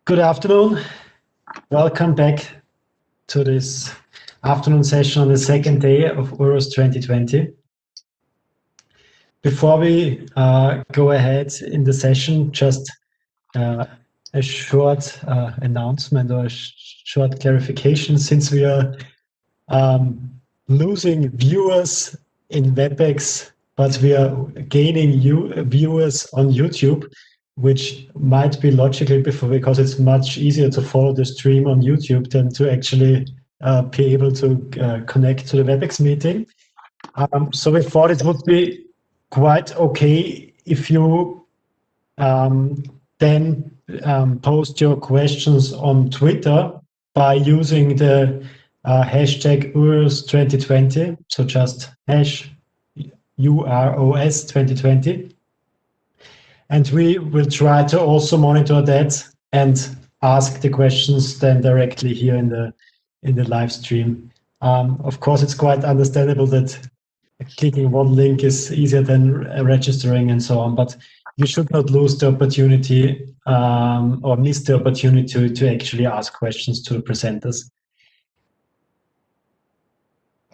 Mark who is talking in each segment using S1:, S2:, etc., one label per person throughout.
S1: Good afternoon. Welcome back to this afternoon session on the second day of URUS 2020. Before we go ahead in the session, just a short announcement or a short clarification. Since we are losing viewers in WebEx, but we are gaining viewers on YouTube, which might be logically because it's much easier to follow the stream on YouTube than to actually be able to connect to the WebEx meeting. So we thought it would be quite okay if you then post your questions on Twitter by using the hashtag URUS2020, so just hash UROS 2020. And we will try to also monitor that and ask the questions then directly here in the live stream. Of course, it's quite understandable that clicking one link is easier than registering and so on, but you should not lose the opportunity or miss the opportunity to actually ask questions to the presenters.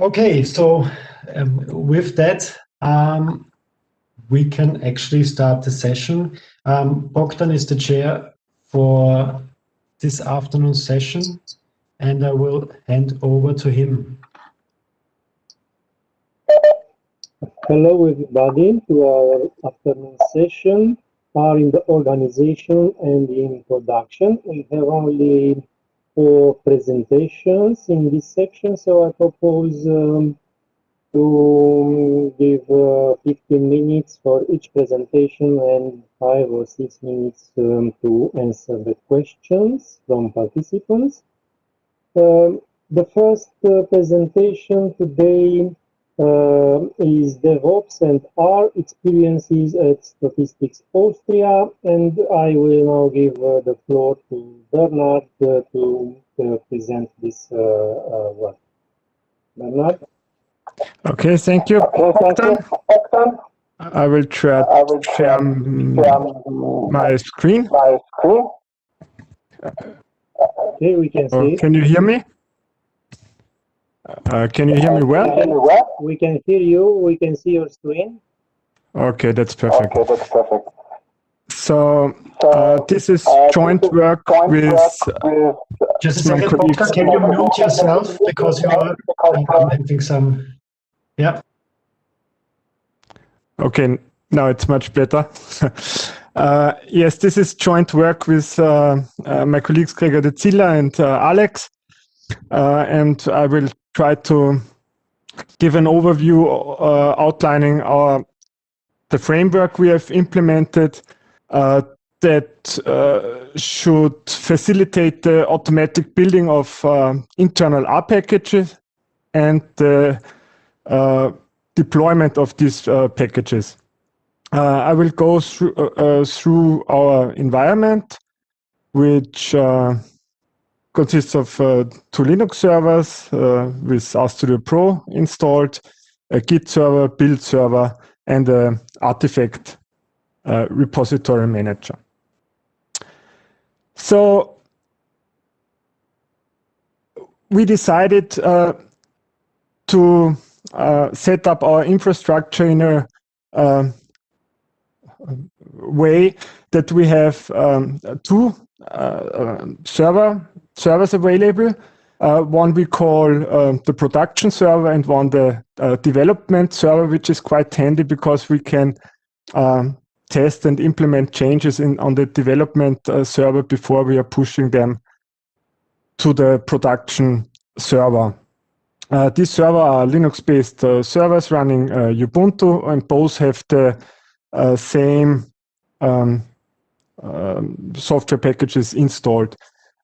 S1: Okay, so with that, we can actually start the session. Bogdan is the chair for this afternoon session, and I will hand over to him.
S2: Hello everybody to our afternoon session. Are in the organization and in production. We have only 4 presentations in this section, so I propose to give 15 minutes for each presentation and 5 or 6 minutes to answer the questions from participants. The first presentation today is DevOps and R experiences at Statistics Austria, and I will now give the floor to Bernard to present this work. Bernard?
S3: Okay, thank you, Bogdan. I will try to share my screen.
S2: Okay, we can see.
S3: Can you hear me? Can you hear me well?
S2: We can hear you. We can see your screen.
S3: Okay, that's perfect. So this is joint work with
S1: just a second, Bogdan, can you mute yourself because you are having some. Yeah. Okay, now it's much better. Yes, this is joint work with my colleagues Gregor de Zilla and Alex, and I will try to give an overview outlining the framework we have implemented that should facilitate the automatic building of internal R packages and the deployment of these packages. I will go through our environment, which consists of 2 Linux servers with RStudio Pro installed, a Git server, build server, and an artifact repository manager. So we decided to set up our infrastructure in a way that we have 2 servers available. One we call the production server and one the development server, which is quite handy because we can test and implement changes on the development server before we are pushing them to the production server. These servers are Linux-based servers running Ubuntu, and both have the same software packages installed.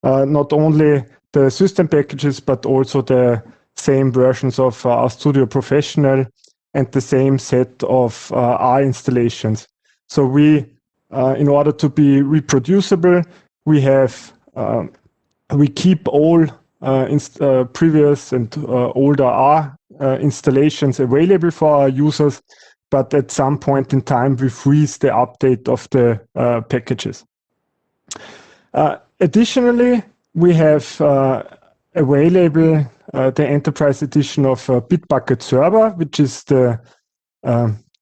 S1: Not only the system packages, but also the same versions of RStudio Professional and the same set of R installations. So we, in order to be reproducible, we keep all previous and older R installations available for our users, but at some point in time we freeze the update of the packages.
S3: additionally, we have available the enterprise edition of Bitbucket Server, which is the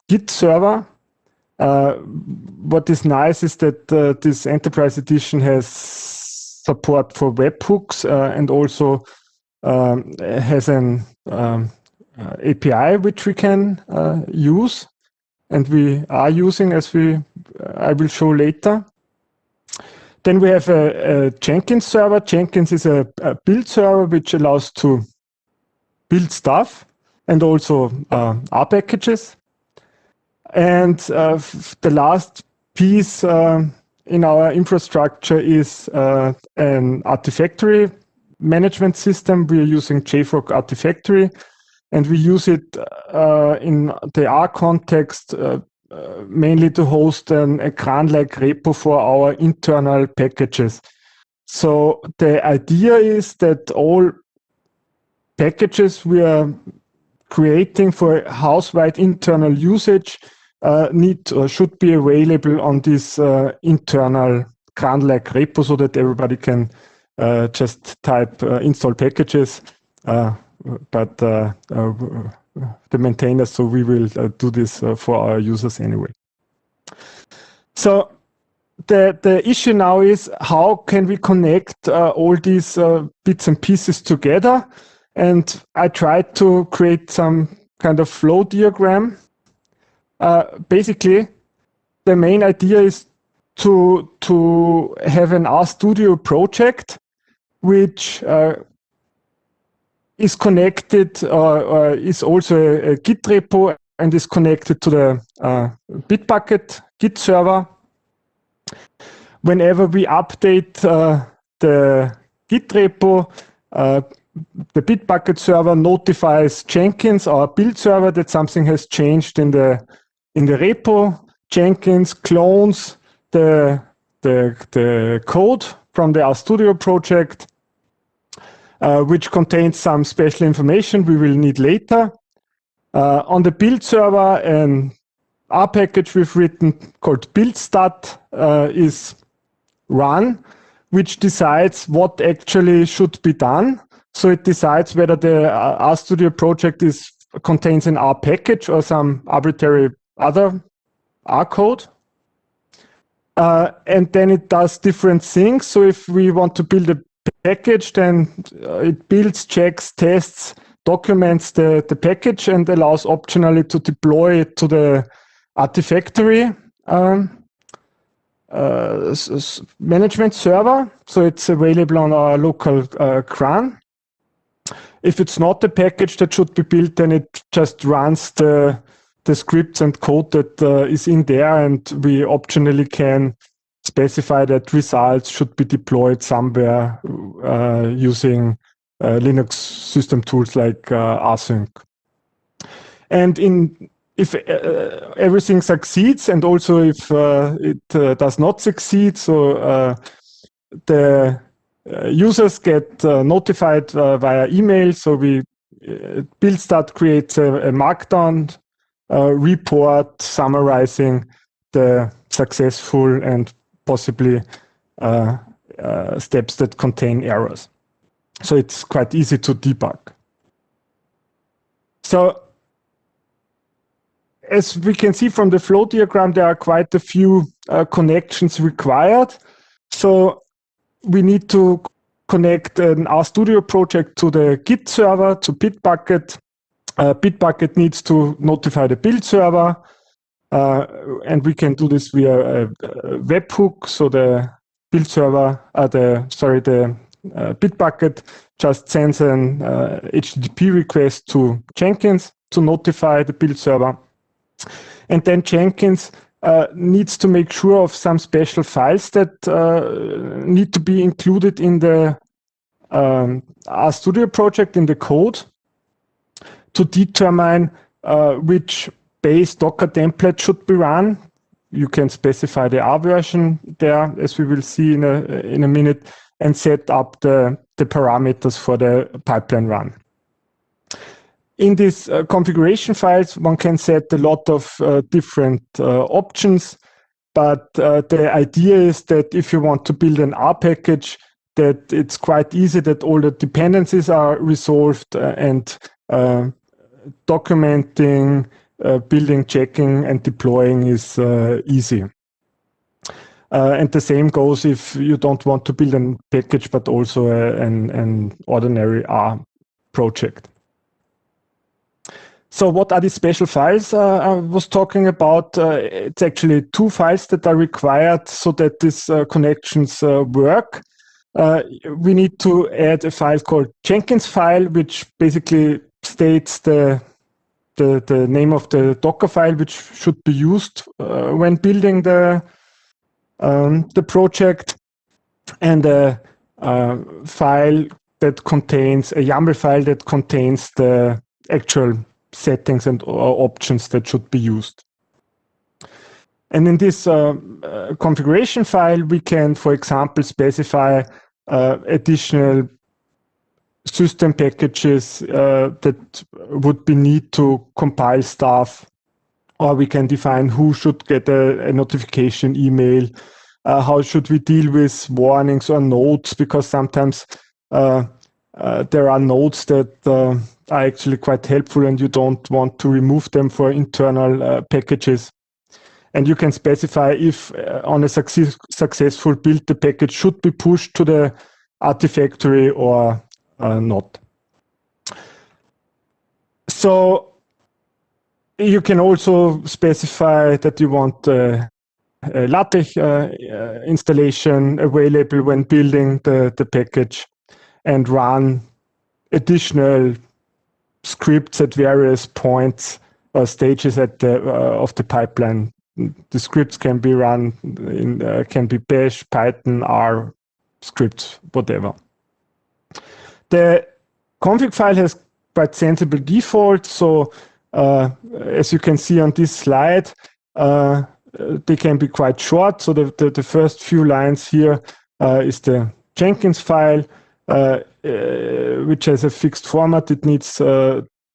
S3: Git server. What is nice is that this enterprise edition has support for webhooks and also has an API which we can use, and we are using, as I will show later. Then we have a Jenkins server. Jenkins is a build server which allows to build stuff and also R packages. And the last piece in our infrastructure is an Artifactory management system. We are using JFrog Artifactory, and we use it in the R context mainly to host a CRAN-like repo for our internal packages. So the idea is that all packages we are creating for house-wide internal usage should be available on this internal CRAN-like repo, so that everybody can just type install packages, but the maintainers, so we will do this for our users anyway. So the issue now is, how can we connect all these bits and pieces together? And I tried to create some kind of flow diagram. Basically, the main idea is to have an RStudio project which is connected or is also a Git repo and is connected to the Bitbucket Git server. Whenever we update the Git repo, the Bitbucket server notifies Jenkins, our build server, that something has changed in the repo. Jenkins clones the code from the RStudio project, which contains some special information we will need later. On the build server, an R package we've written called buildstat is run, which decides what actually should be done. So it decides whether the RStudio project contains an R package or some arbitrary other R code. And then it does different things. So if we want to build a package, then it builds, checks, tests, documents the package, and allows optionally to deploy it to the Artifactory management server. So it's available on our local CRAN. If it's not a package that should be built, then it just runs the scripts and code that is in there, and we optionally can specify that results should be deployed somewhere using Linux system tools like rsync. And if everything succeeds, and also if it does not succeed, so the users get notified via email. So buildstat creates a markdown report summarizing the successful and possibly steps that contain errors. So it's quite easy to debug. So as we can see from the flow diagram, there are quite a few connections required. So we need to connect an RStudio project to the Git server, to Bitbucket. Bitbucket needs to notify the build server, and we can do this via a webhook. So the build server, the Bitbucket just sends an HTTP request to Jenkins to notify the build server. And then Jenkins needs to make sure of some special files that need to be included in the RStudio project, in the code, to determine which base Docker template should be run. You can specify the R version there, as we will see in a minute, and set up the parameters for the pipeline run. In these configuration files, one can set a lot of different options. but the idea is that if you want to build an R package, that it's quite easy that all the dependencies are resolved and documenting, building, checking, and deploying is easy. And the same goes if you don't want to build a package, but also an ordinary R project. So what are these special files I was talking about? It's actually 2 files that are required so that these connections work. We need to add a file called Jenkins file, which basically states the name of the Docker file, which should be used when building the project, and a file that contains a YAML file that contains the actual settings and options that should be used. And in this configuration file, we can, for example, specify additional system packages that would be need to compile stuff, or we can define who should get a notification email, how should we deal with warnings or nodes, because sometimes there are nodes that are actually quite helpful and you don't want to remove them for internal packages. And you can specify if on a successful build, the package should be pushed to the Artifactory or not. So you can also specify that you want a LaTeX installation available when building the package, and run additional scripts at various points or stages of the pipeline. The scripts can be run in can be Bash, Python, R scripts, whatever. The config file has quite sensible defaults. So as you can see on this slide, they can be quite short. So the first few lines here is the Jenkins file, which has a fixed format. It needs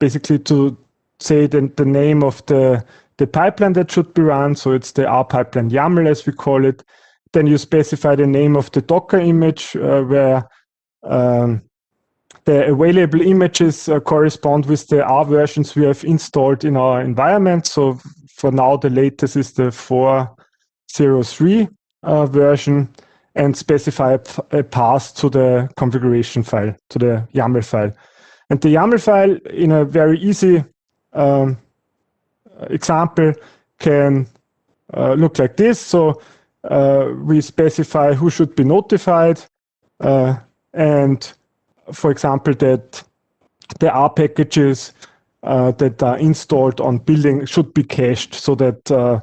S3: basically to say the name of the pipeline that should be run. So it's the R pipeline YAML, as we call it. Then you specify the name of the Docker image, where the available images correspond with the R versions we have installed in our environment. So for now, the latest is the 4.03 version, and specify a path to the configuration file, to the YAML file. And the YAML file, in a very easy example, can look like this. So we specify who should be notified, and for example, that the R packages that are installed on building should be cached so that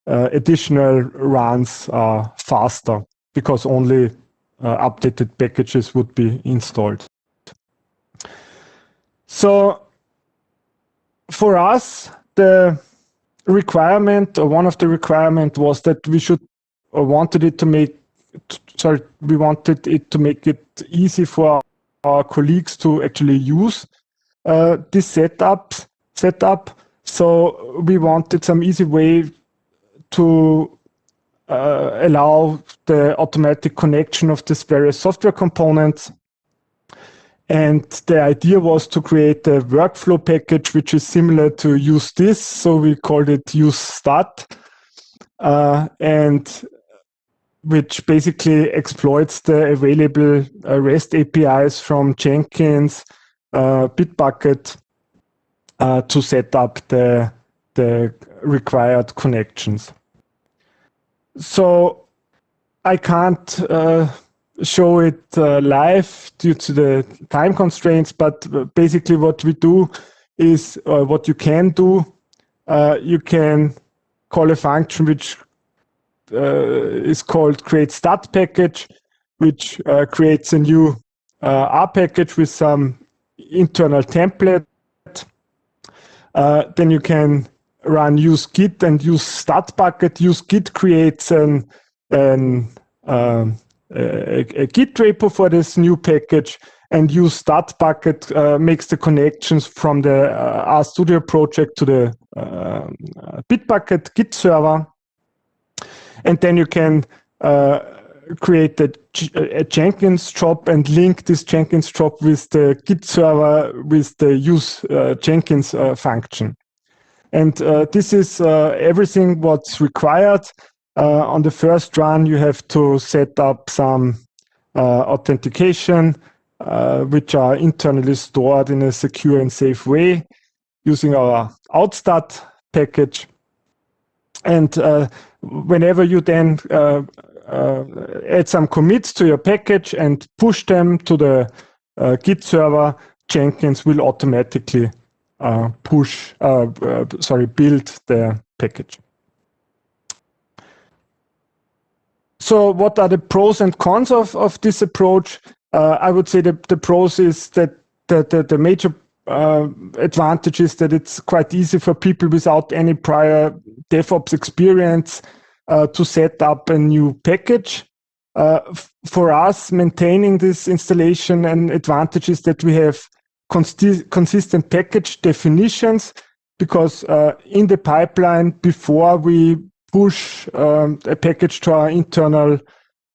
S3: additional runs are faster, because only updated packages would be installed. So for us, the requirement, or one of the requirements, was that we wanted it to make it easy for our colleagues to actually use this setup. So we wanted some easy way to allow the automatic connection of these various software components. And the idea was to create a workflow package which is similar to use this. So we called it UseStat, and which basically exploits the available REST APIs from Jenkins, Bitbucket, to set up the required connections. So I can't show it live due to the time constraints, but basically what we do is, or what you can do, you can call a function which is called createStat package, which creates a new R package with some internal template. Then you can run use git and use stat bucket. Use git creates a git repo for this new package, and use stat bucket makes the connections from the RStudio project to the Bitbucket Git server. and then you can create a Jenkins job and link this Jenkins job with the Git server with the use Jenkins function. And this is everything what's required. On the first run, you have to set up some authentication, which are internally stored in a secure and safe way using our outstat package. And whenever you then add some commits to your package and push them to the Git server, Jenkins will automatically build the package. So what are the pros and cons of this approach? I would say the pros is that the major advantage is that it's quite easy for people without any prior DevOps experience to set up a new package. For us, maintaining this installation and advantage is that we have consistent package definitions, because in the pipeline, before we push a package to our internal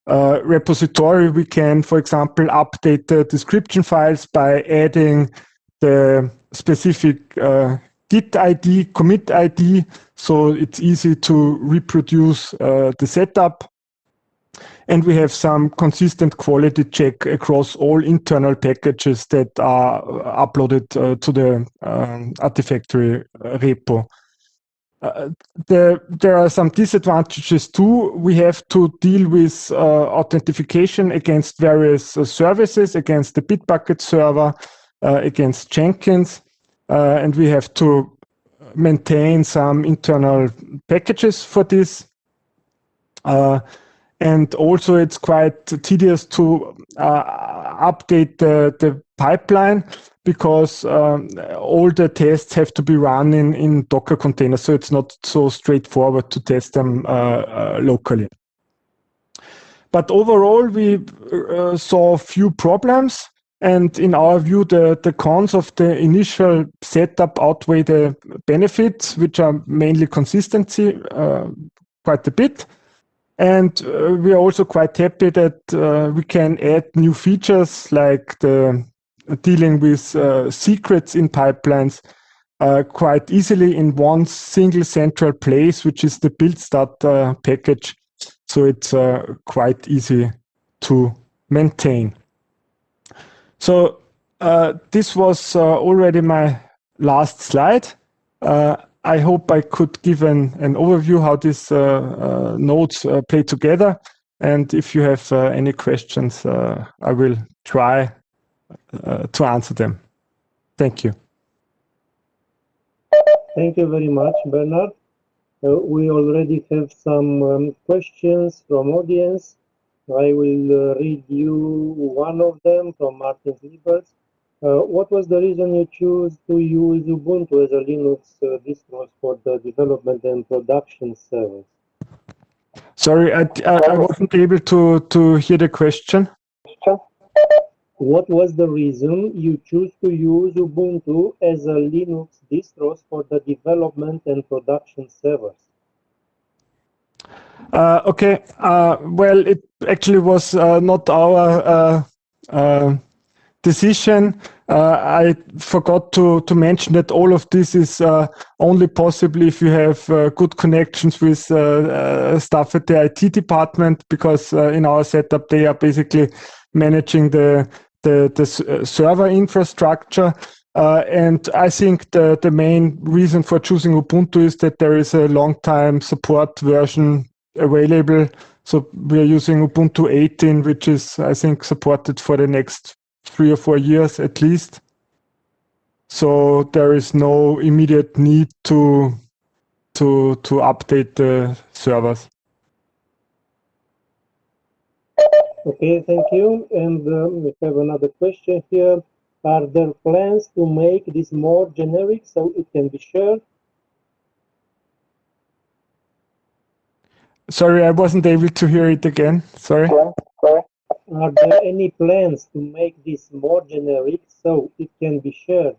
S3: repository, we can, for example, update the description files by adding the specific Git ID, commit ID, so it's easy to reproduce the setup. And we have some consistent quality check across all internal packages that are uploaded to the Artifactory repo. There are some disadvantages too. We have to deal with authentication against various services, against the Bitbucket server, against Jenkins, and we have to maintain some internal packages for this. And also it's quite tedious to update the pipeline, because all the tests have to be run in Docker containers, so it's not so straightforward to test them locally. But overall, we saw a few problems, and in our view, the cons of the initial setup outweigh the benefits, which are mainly consistency, quite a bit. And we are also quite happy that we can add new features like the dealing with secrets in pipelines quite easily in one single central place, which is the build.stat package. So it's quite easy to maintain. So this was already my last slide. I hope I could give an overview how these nodes play together. And if you have any questions, I will try to answer them. Thank you.
S2: Thank you very much, Bernard. We already have some questions from audience. I will read you one of them from Martin Liebers. What was the reason you chose to use Ubuntu as a Linux distro for the development and production servers?
S3: Sorry, I wasn't able to hear the question.
S2: What was the reason you chose to use Ubuntu as a Linux distro for the development and production servers?
S3: Okay, well, it actually was not our decision. I forgot to mention that all of this is only possible if you have good connections with staff at the IT department, because in our setup they are basically managing the server infrastructure. And I think the main reason for choosing Ubuntu is that there is a long-time support version available. So we are using Ubuntu 18, which is, I think, supported for the next 3 or 4 years at least. So there is no immediate need to update the servers.
S2: Okay, thank you. And we have another question here. Are there plans to make this more generic so it can be shared?
S3: Sorry, I wasn't able to hear it again. Sorry.
S2: Are there any plans to make this more generic so it can be shared?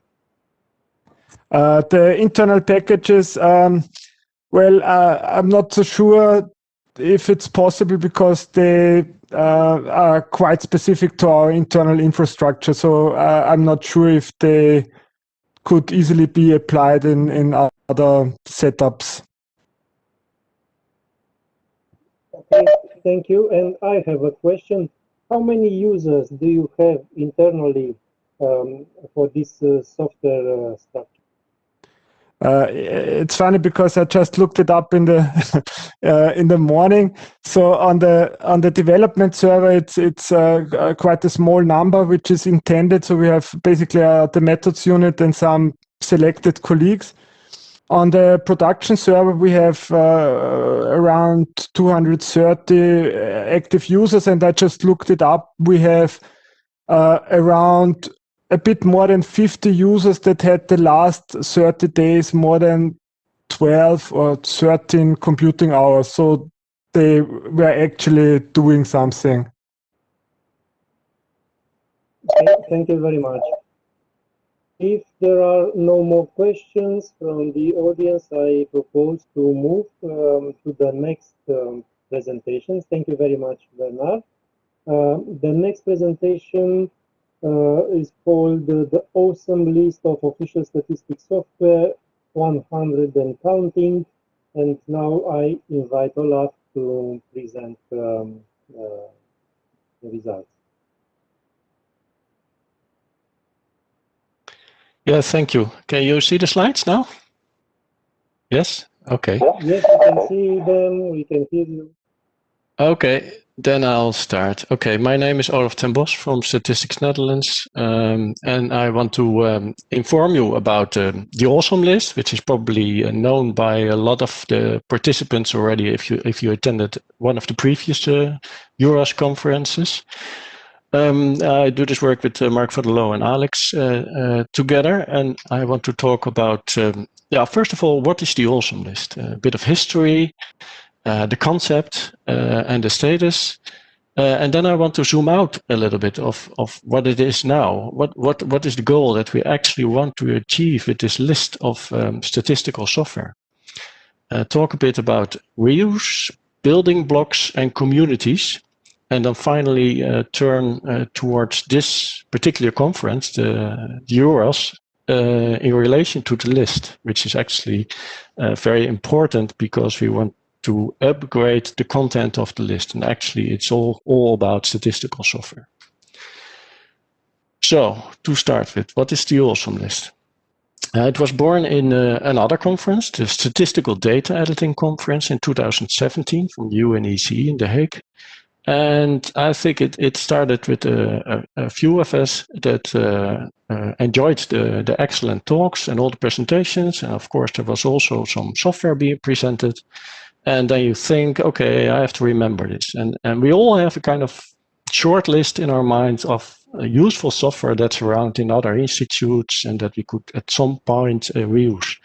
S3: The internal packages, well, I'm not so sure if it's possible because they are quite specific to our internal infrastructure. So I'm not sure if they could easily be applied in other setups.
S2: Okay, thank you. And I have a question. How many users do you have internally for this software structure?
S3: It's funny because I just looked it up in the in the morning. So on the development server, it's quite a small number which is intended. So we have basically the methods unit and some selected colleagues. On the production server, we have around 230 active users, and I just looked it up. We have around a bit more than 50 users that had the last 30 days more than 12 or 13 computing hours. So they were actually doing something.
S2: Thank you very much. If there are no more questions from the audience, I propose to move to the next presentations. Thank you very much, Bernard. The next presentation is called the Awesome List of Official Statistics Software, 100 and Counting. And now I invite Olaf to present the results.
S4: Yeah, thank you. Can you see the slides now? Yes? Okay.
S2: Yes, we can see them, we can hear you.
S4: Okay, then I'll start. Okay, my name is Olaf ten Bos from Statistics Netherlands, and I want to inform you about the Awesome List, which is probably known by a lot of the participants already if you attended one of the previous EURAS conferences. I do this work with Mark van der Loo and Alex together, and I want to talk about, first of all, what is the Awesome List? A bit of history, the concept and the status, and then I want to zoom out a little bit of what it is now. What is the goal that we actually want to achieve with this list of statistical software? Talk a bit about reuse, building blocks, and communities. And then finally turn towards this particular conference, the EURAS, in relation to the list, which is actually very important because we want to upgrade the content of the list. And actually, it's all about statistical software. So, to start with, what is the Awesome List? It was born in another conference, the Statistical Data Editing Conference in 2017 from UNEC in The Hague. And I think it started with a few of us that enjoyed the excellent talks and all the presentations. And of course, there was also some software being presented. And then you think, okay, I have to remember this. And we all have a kind of short list in our minds of useful software that's around in other institutes and that we could at some point reuse.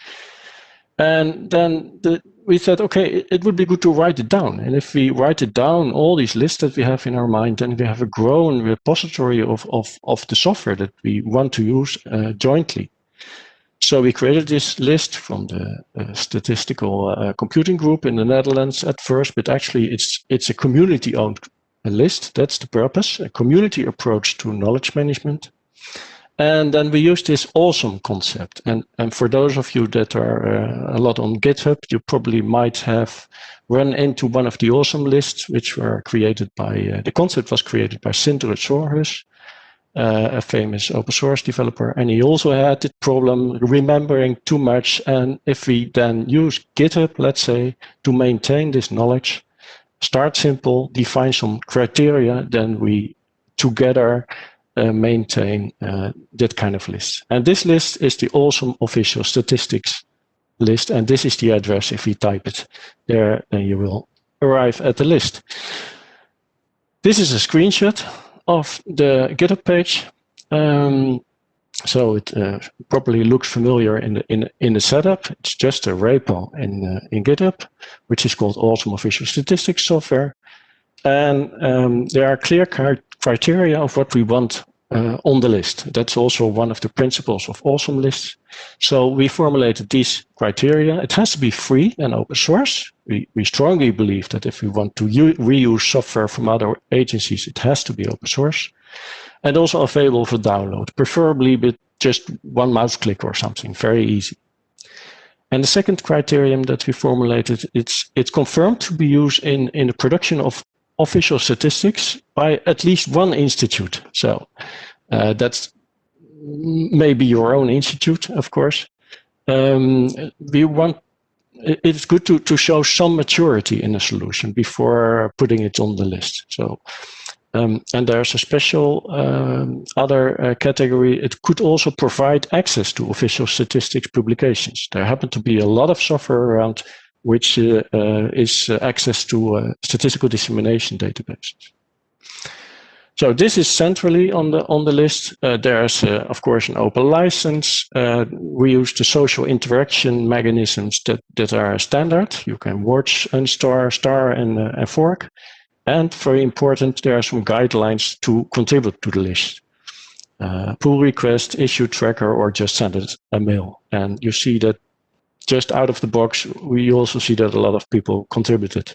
S4: And then we said, okay, it would be good to write it down. And if we write it down, all these lists that we have in our mind, then we have a grown repository of the software that we want to use jointly. So we created this list from the statistical computing group in the Netherlands at first, but actually it's a community-owned list. That's the purpose, a community approach to knowledge management. And then we use this awesome concept. And for those of you that are a lot on GitHub, you probably might have run into one of the awesome lists, which were created by, the concept was created by Sindre Sorhus, a famous open source developer. And he also had the problem remembering too much. And if we then use GitHub, let's say, to maintain this knowledge, start simple, define some criteria, then we together maintain that kind of list. And this list is the Awesome Official Statistics list. And this is the address. If we type it there, then you will arrive at the list. This is a screenshot of the GitHub page. So it probably looks familiar in the setup. It's just a repo in GitHub, which is called Awesome Official Statistics Software. And there are clear criteria of what we want on the list. That's also one of the principles of awesome lists. So we formulated these criteria. It has to be free and open source. We strongly believe that if we want to reuse software from other agencies, it has to be open source. And also available for download, preferably with just one mouse click or something, very easy. And the second criterion that we formulated, it's confirmed to be used in the production of official statistics by at least one institute. So that's maybe your own institute, of course. It's good to show some maturity in a solution before putting it on the list. So, and there's a special other category. It could also provide access to official statistics publications. There happen to be a lot of software around which is access to statistical dissemination databases. So this is centrally on the list. There's of course an open license. We use the social interaction mechanisms that are standard. You can watch, unstar, star, and fork. And very important, there are some guidelines to contribute to the list. Pull request, issue tracker, or just send it a mail. And you see that just out of the box, we also see that a lot of people contributed.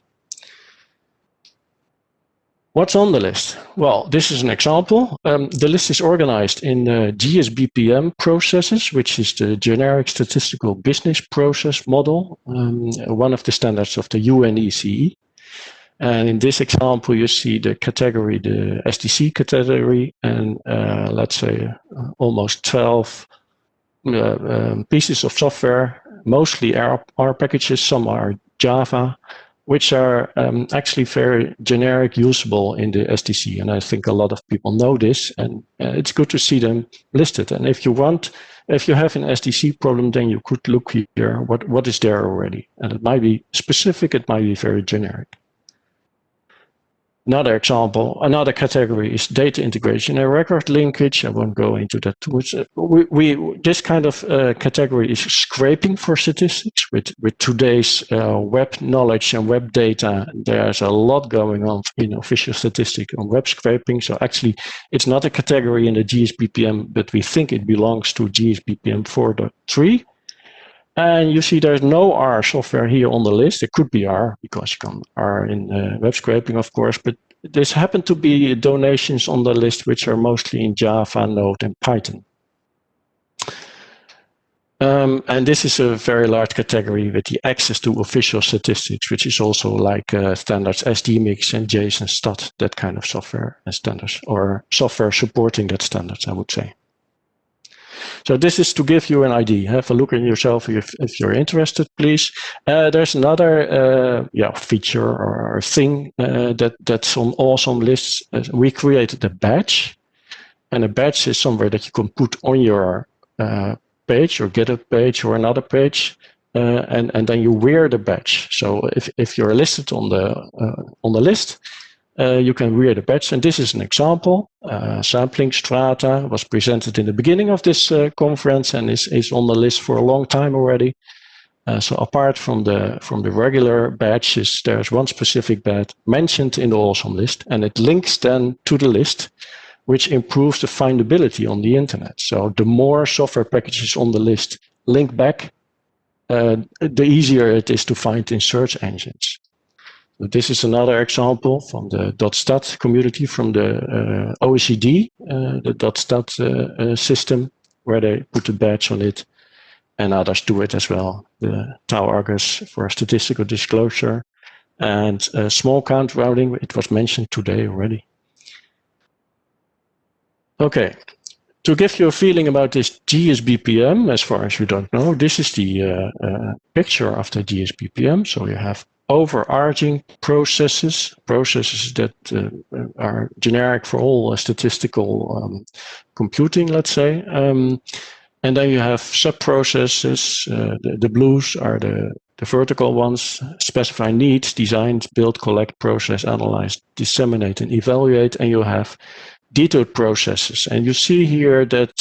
S4: What's on the list? Well, this is an example. The list is organized in GSBPM processes, which is the generic statistical business process model, one of the standards of the UNECE. And in this example, you see the category, the SDC category, and let's say almost 12 pieces of software, mostly R packages, some are Java, which are actually very generic, usable in the SDC. And I think a lot of people know this, and it's good to see them listed. And if you have an SDC problem, then you could look here, what is there already? And it might be specific, it might be very generic. Another example, another category is data integration and record linkage. I won't go into that too much. This kind of category is scraping for statistics. With today's web knowledge and web data, there's a lot going on in official statistics on web scraping. So actually, it's not a category in the GSBPM, but we think it belongs to GSBPM 4.3. And you see there's no R software here on the list. It could be R, because you can R in web scraping, of course, but this happened to be donations on the list, which are mostly in Java, Node, and Python. And this is a very large category with the access to official statistics, which is also like standards SDMix and JSON stat, that kind of software and standards, or software supporting that standards, I would say. So this is to give you an idea. Have a look at yourself if you're interested, please. There's another feature or thing that's on awesome lists. We created a badge, and a badge is somewhere that you can put on your page or GitHub page or another page, and then you wear the badge. So if you're listed on the list, you can wear the badge, and this is an example. Sampling strata was presented in the beginning of this conference and is on the list for a long time already. So apart from the regular badges, there's one specific badge mentioned in the awesome list, and it links then to the list, which improves the findability on the internet. So the more software packages on the list link back, the easier it is to find in search engines. This is another example from the .stat community, from the OECD, the .stat system, where they put a badge on it, and others do it as well. The Tau Argus for statistical disclosure, and small count routing, it was mentioned today already. Okay, to give you a feeling about this GSBPM, as far as you don't know, this is the picture of the GSBPM. So you have overarching processes that are generic for all statistical computing, let's say. And then you have sub-processes. The blues are the vertical ones: specify needs, design, build, collect, process, analyze, disseminate, and evaluate. And you have detailed processes. And you see here that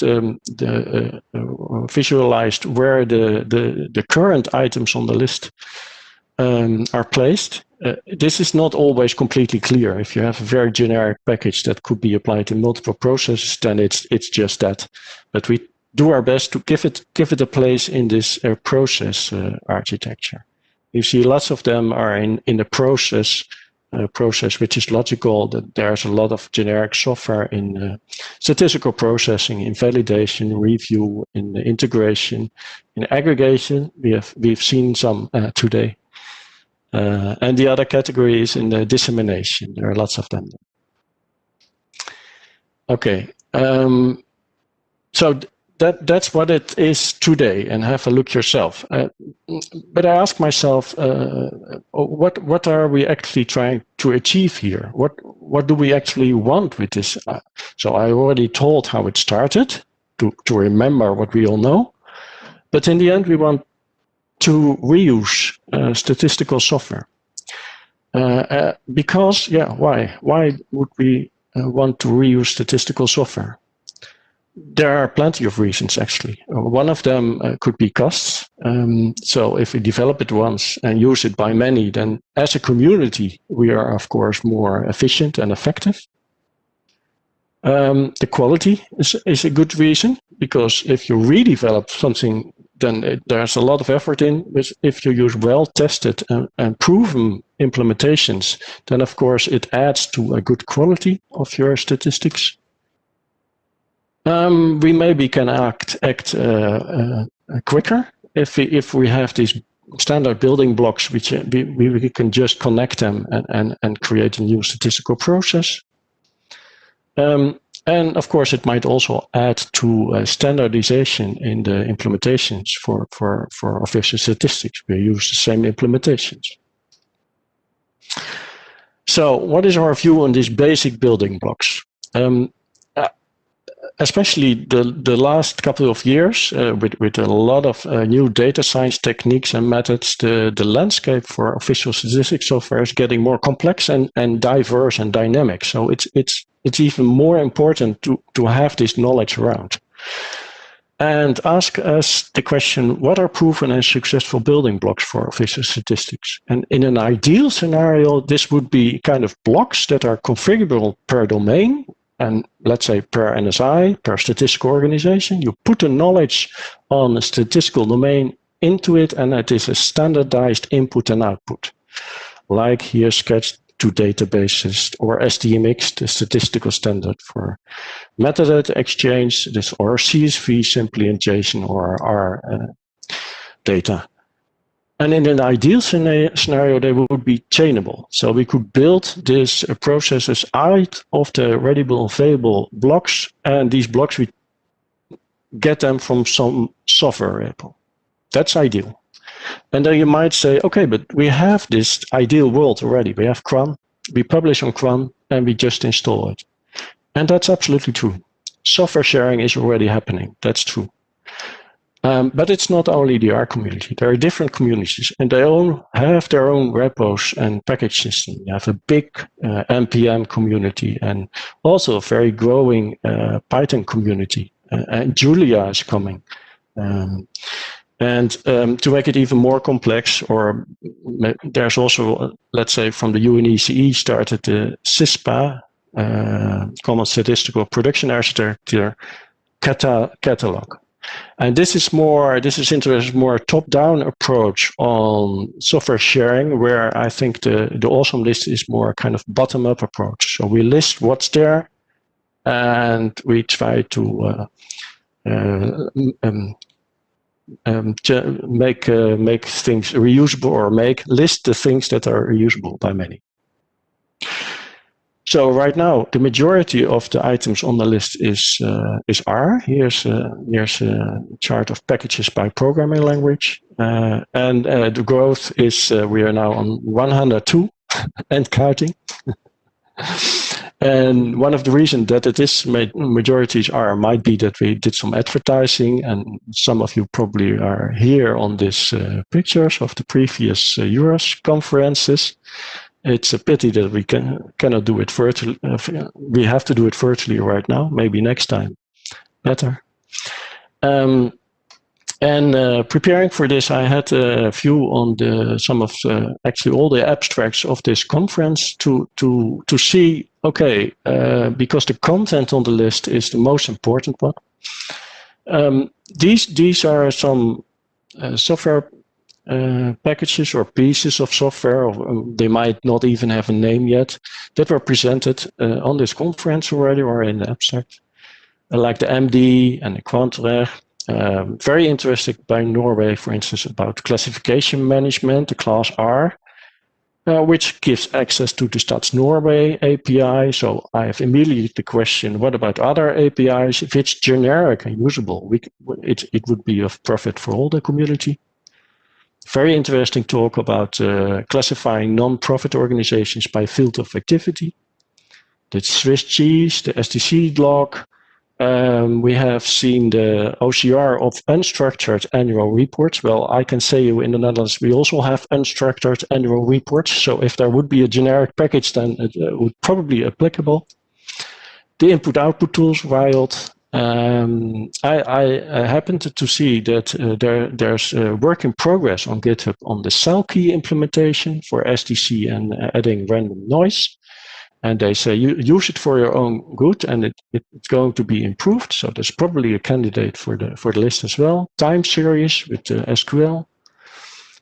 S4: visualized where the current items on the list are placed, this is not always completely clear. If you have a very generic package that could be applied in multiple processes, then it's just that. But we do our best to give it a place in this process architecture. You see lots of them are in the process which is logical. That there's a lot of generic software in statistical processing, in validation, review, in integration, in aggregation. We've seen some today. And the other category is in the dissemination. There are lots of them. Okay, so that's what it is today, and have a look yourself. But I ask myself, what are we actually trying to achieve here? What do we actually want with this? So I already told how it started, to remember what we all know. But in the end, we want to reuse statistical software. Because, yeah, why? Why would we want to reuse statistical software? There are plenty of reasons, actually. One of them could be costs. So if we develop it once and use it by many, then as a community, we are, of course, more efficient and effective. The quality is a good reason, because if you redevelop something, then there's a lot of effort in. But if you use well-tested and proven implementations, then, of course, it adds to a good quality of your statistics. We maybe can act quicker if we have these standard building blocks, which we can just connect them and create a new statistical process. And of course, it might also add to standardization in the implementations for official statistics. We use the same implementations. So what is our view on these basic building blocks? Especially the last couple of years, with a lot of new data science techniques and methods, the landscape for official statistics software is getting more complex and diverse and dynamic. So it's even more important to have this knowledge around. And ask us the question, what are proven and successful building blocks for official statistics? And in an ideal scenario, this would be kind of blocks that are configurable per domain, and let's say per NSI, per statistical organization. You put the knowledge on a statistical domain into it, and it is a standardized input and output. Like here sketched to databases, or SDMX, the statistical standard for metadata exchange, this, or CSV simply in JSON or R data. And in an ideal scenario, they would be chainable. So we could build these processes out of the readable available blocks, and these blocks, we get them from some software repo. That's ideal. And then you might say, okay, but we have this ideal world already. We have cron, we publish on cron, and we just install it. And that's absolutely true. Software sharing is already happening. That's true. But it's not only the R community. There are different communities, and they all have their own repos and package system. You have a big NPM community, and also a very growing Python community. And Julia is coming. And to make it even more complex, or there's also, let's say, from the UNECE started the CISPA, Common Statistical Production Architecture catalog. And this is interesting, more top-down approach on software sharing, where I think the awesome list is more kind of bottom-up approach. So we list what's there, and we try to make things reusable, or list the things that are reusable by many. So right now, the majority of the items on the list is R. Here's a chart of packages by programming language, and the growth is we are now on 102 and counting. And one of the reasons that it is majorities R might be that we did some advertising, and some of you probably are here on these pictures of the previous EUROS conferences. It's a pity that we cannot do it virtually. We have to do it virtually right now. Maybe next time, better. And preparing for this, I had a view on actually all the abstracts of this conference to see, okay, because the content on the list is the most important one. These are some software packages or pieces of software, or they might not even have a name yet, that were presented on this conference already or in the abstract, like the MD and the Quantreg. Very interested by Norway, for instance, about classification management, the class R, which gives access to the Stats Norway API. So I have immediately the question, what about other APIs? If it's generic and usable, it would be of profit for all the community. Very interesting talk about classifying non-profit organizations by field of activity. The Swiss cheese, the STC log. We have seen the OCR of unstructured annual reports. Well, I can say in the Netherlands, we also have unstructured annual reports. So if there would be a generic package, then it would probably be applicable. The input-output tools, Wild. I happened to see that there's work in progress on GitHub on the cell key implementation for STC and adding random noise. And they say use it for your own good, and it's going to be improved. So there's probably a candidate for the list as well. Time series with SQL.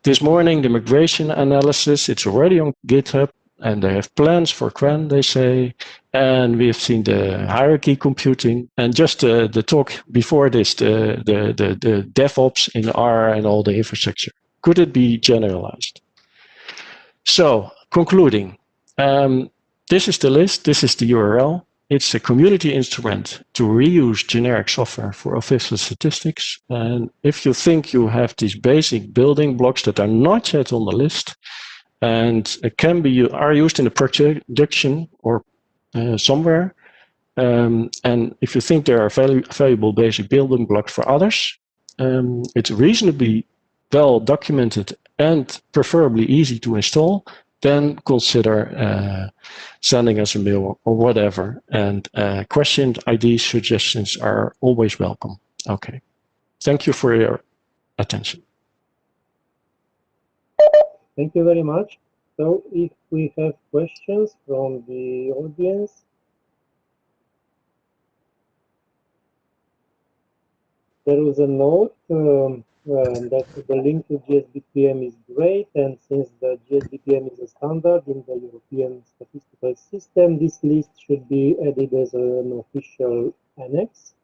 S4: This morning, the migration analysis, it's already on GitHub, and they have plans for Quen, they say. And we have seen the hierarchy computing, and just the talk before this, the DevOps in R and all the infrastructure. Could it be generalized? So concluding. This is the list, this is the URL. It's a community instrument to reuse generic software for official statistics. And if you think you have these basic building blocks that are not yet on the list, and are used in the production or somewhere, and if you think there are valuable basic building blocks for others, it's reasonably well documented and preferably easy to install, then consider sending us a mail or whatever. And questions, ideas, suggestions are always welcome. Okay. Thank you for your attention.
S2: Thank you very much. So if we have questions from the audience. There was a note that the link to GSBPM is great, and since the GSBPM is a standard in the European statistical system, this list should be added as an official annex.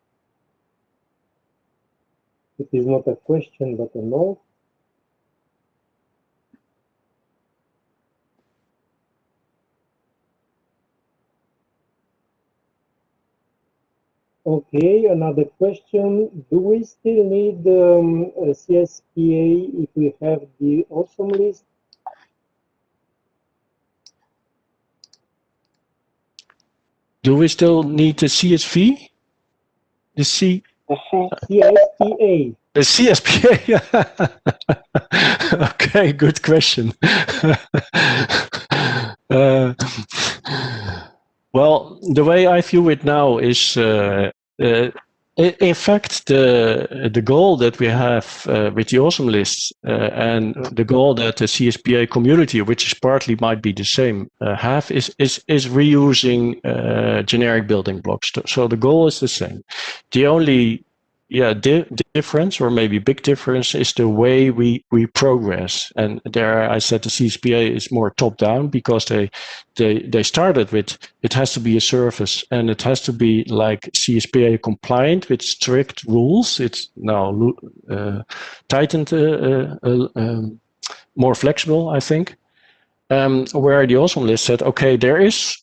S2: It is not a question, but a note. Okay, another question. Do we still need a CSPA if we have the awesome list?
S4: Do we still need the CSV? The
S2: CSPA.
S4: The CSPA. Okay, good question. Well, the way I view it now is, in fact, the goal that we have with the awesome lists and the goal that the CSPA community, which is partly might be the same, have is reusing generic building blocks. So the goal is the same. The only difference, or maybe big difference, is the way we progress. And there I said the CSPA is more top down, because they started with, it has to be a service and it has to be like CSPA compliant with strict rules. It's now tightened, more flexible, I think. Where the awesome list said, okay, there is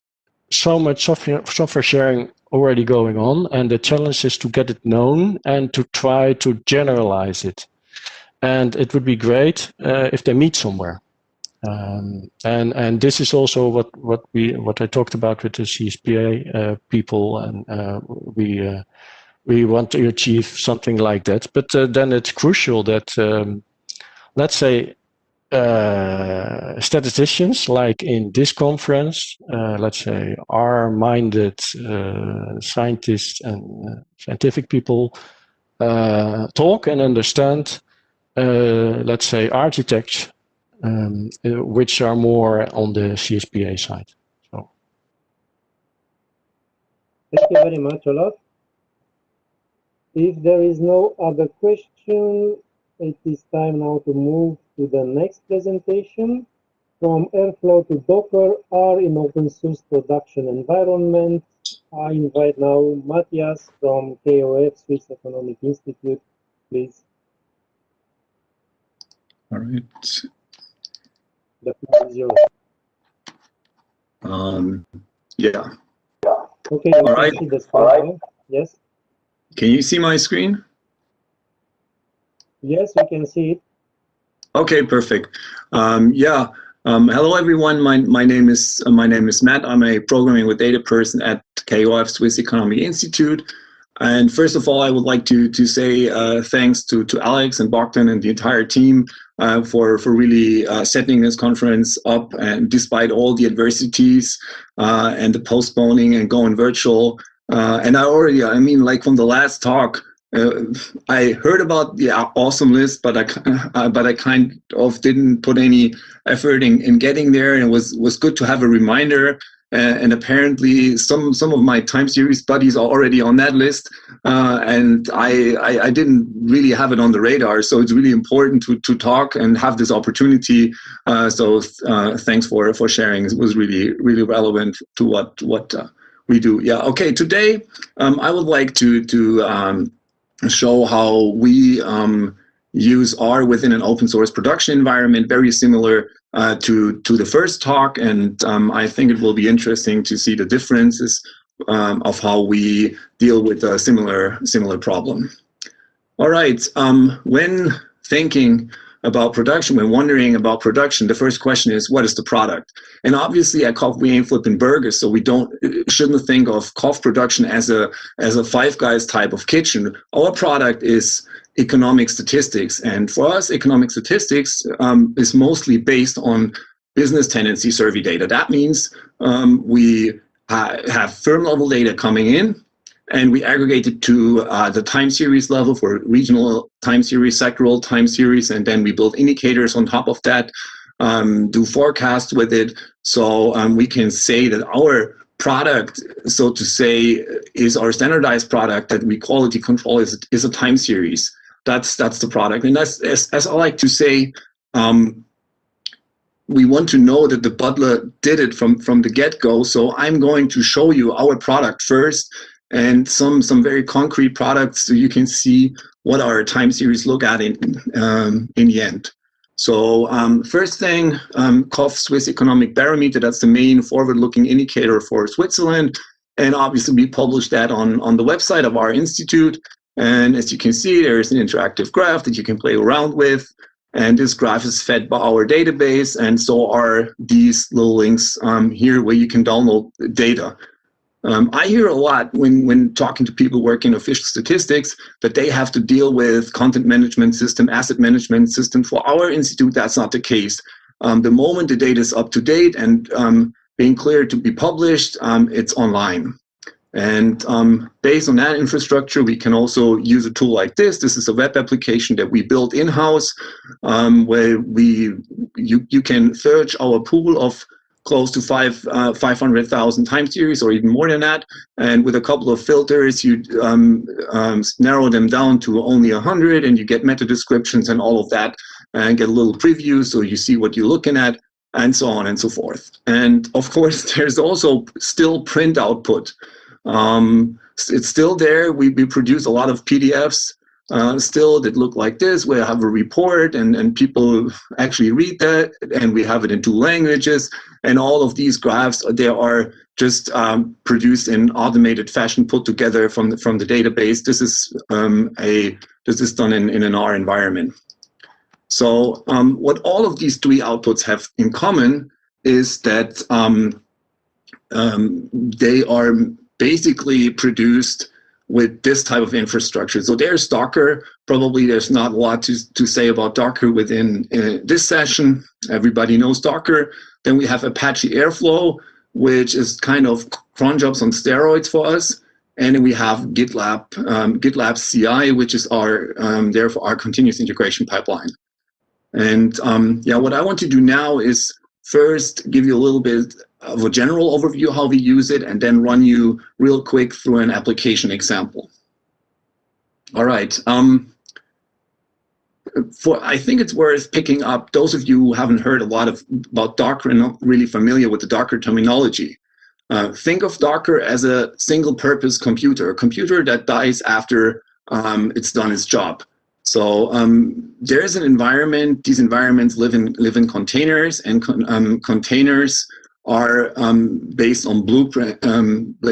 S4: so much software sharing already going on, and the challenge is to get it known and to try to generalize it. And it would be great if they meet somewhere. And this is also what I talked about with the CSPA people, and we want to achieve something like that. But then it's crucial that let's say statisticians, like in this conference, let's say R-minded scientists and scientific people, talk and understand, let's say, architects which are more on the CSPA side. So.
S2: Thank you very much, Olaf. If there is no other question, it is time now to move to the next presentation. From Airflow to Docker are in open source production environment. I invite now Matthias from KOF, Swiss Economic Institute, please.
S5: All right.
S2: The floor is yours.
S5: Yeah.
S2: Okay, you can see the screen. Yes.
S5: Can you see my screen?
S2: Yes, we can see it.
S5: Okay, perfect. Yeah. Hello, everyone. My name is Matt. I'm a programming with data person at KOF, Swiss Economic Institute. And first of all, I would like to say thanks to Alex and Bogdan and the entire team for really setting this conference up, and despite all the adversities and the postponing and going virtual. And I mean, like from the last talk, I heard about the awesome list, but I kind of didn't put any effort in getting there, and it was good to have a reminder. And apparently some of my time series buddies are already on that list, and I didn't really have it on the radar. So it's really important to talk and have this opportunity. So thanks for sharing. It was really relevant to what we do. Yeah. Okay. Today I would like to show how we use R within an open source production environment, very similar to the first talk, and I think it will be interesting to see the differences of how we deal with a similar problem. All right, when thinking about production, when wondering about production, the first question is, what is the product? And obviously at KOF we ain't flipping burgers, so we shouldn't think of KOF production as a Five Guys type of kitchen. Our product is economic statistics, and for us, economic statistics is mostly based on business tendency survey data. That means we have firm level data coming in, and we aggregate it to the time series level for regional time series, sectoral time series, and then we build indicators on top of that, do forecasts with it. So we can say that our product, so to say, is our standardized product that we quality control is a time series. That's the product. And that's, as I like to say, we want to know that the butler did it from the get-go. So I'm going to show you our product first, and some very concrete products, so you can see what our time series look at in the end. So first thing, KOF Swiss Economic Barometer, that's the main forward-looking indicator for Switzerland. And obviously we publish that on the website of our institute. And as you can see, there is an interactive graph that you can play around with. And this graph is fed by our database. And so are these little links here where you can download data. I hear a lot when talking to people working in official statistics that they have to deal with content management system, asset management system. For our institute, that's not the case. The moment the data is up to date and being cleared to be published, it's online. And based on that infrastructure, we can also use a tool like this. This is a web application that we built in-house, where you can search our pool of close to 500,000 time series, or even more than that. And with a couple of filters, you narrow them down to only 100, and you get meta descriptions and all of that, and get a little preview so you see what you're looking at, and so on and so forth. And of course, there's also still print output. It's still there. We produce a lot of PDFs still that look like this. We have a report, and people actually read that, and we have it in 2 languages. And all of these graphs, they are just produced in automated fashion, put together from the database. This is done in an R environment. So what all of these 3 outputs have in common is that they are basically produced with this type of infrastructure. So there's Docker. Probably there's not a lot to say about Docker within this session. Everybody knows Docker. Then we have Apache Airflow, which is kind of cron jobs on steroids for us. And then we have GitLab CI, which is our therefore our continuous integration pipeline. And yeah, what I want to do now is first give you a little bit of a general overview how we use it, and then run you real quick through an application example. All right. I think it's worth picking up those of you who haven't heard a lot about Docker and not really familiar with the Docker terminology. Think of Docker as a single-purpose computer, a computer that dies after it's done its job. So there's an environment. These environments live in containers, and containers are based on blueprint,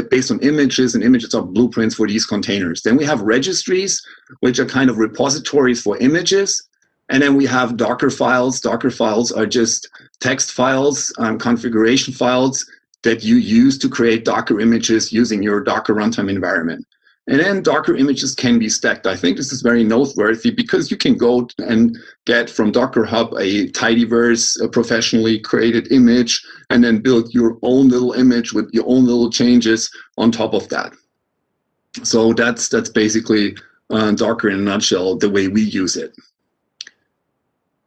S5: based on images, and images are blueprints for these containers. Then we have registries, which are kind of repositories for images. And then we have Docker files. Docker files are just text files, configuration files that you use to create Docker images using your Docker runtime environment. And then Docker images can be stacked. I think this is very noteworthy because you can go and get from Docker Hub a tidyverse, a professionally created image, and then build your own little image with your own little changes on top of that. So that's basically Docker in a nutshell, the way we use it.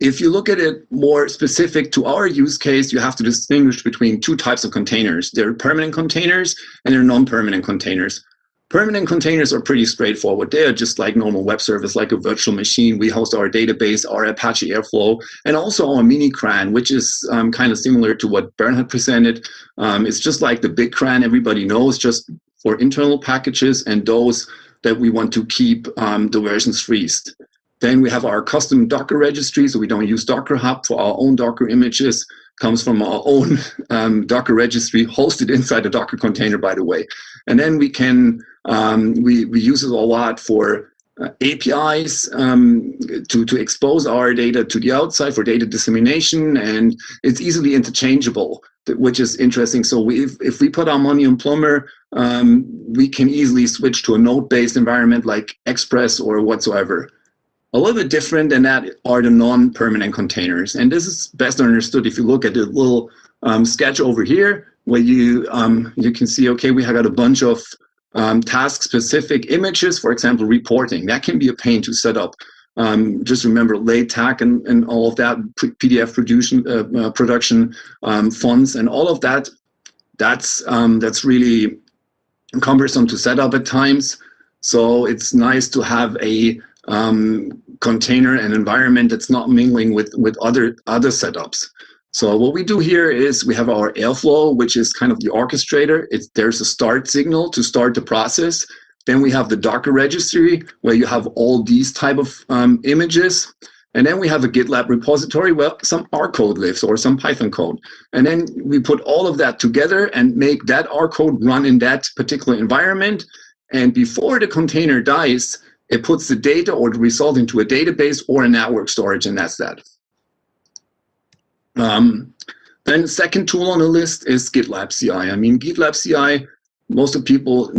S5: If you look at it more specific to our use case, you have to distinguish between two types of containers. There are permanent containers and there are non-permanent containers. Permanent containers are pretty straightforward. They are just like normal web service, like a virtual machine. We host our database, our Apache Airflow, and also our mini CRAN, which is kind of similar to what Bernhard presented. It's just like the big CRAN everybody knows, just for internal packages and those that we want to keep the versions freezed. Then we have our custom Docker registry, so we don't use Docker Hub for our own Docker images. Comes from our own Docker registry, hosted inside a Docker container, by the way. And then we can we use it a lot for APIs to expose our data to the outside for data dissemination, and it's easily interchangeable, which is interesting. So if we put our money on Plumber, we can easily switch to a node-based environment like Express or whatsoever. A little bit different than that are the non-permanent containers. And this is best understood if you look at the little sketch over here, where you can see, okay, we have got a bunch of task-specific images, for example, reporting. That can be a pain to set up. Just remember LaTeX and all of that, PDF production fonts and all of that. That's really cumbersome to set up at times. So it's nice to have a container and environment that's not mingling with other setups. So what we do here is we have our Airflow, which is kind of the orchestrator. There's a start signal to start the process. Then we have the Docker registry, where you have all these type of images. And then we have a GitLab repository where some R code lives or some Python code. And then we put all of that together and make that R code run in that particular environment. And before the container dies, it puts the data or the result into a database or a network storage, and that's that. Then the second tool on the list is GitLab CI. I mean, GitLab CI, most of people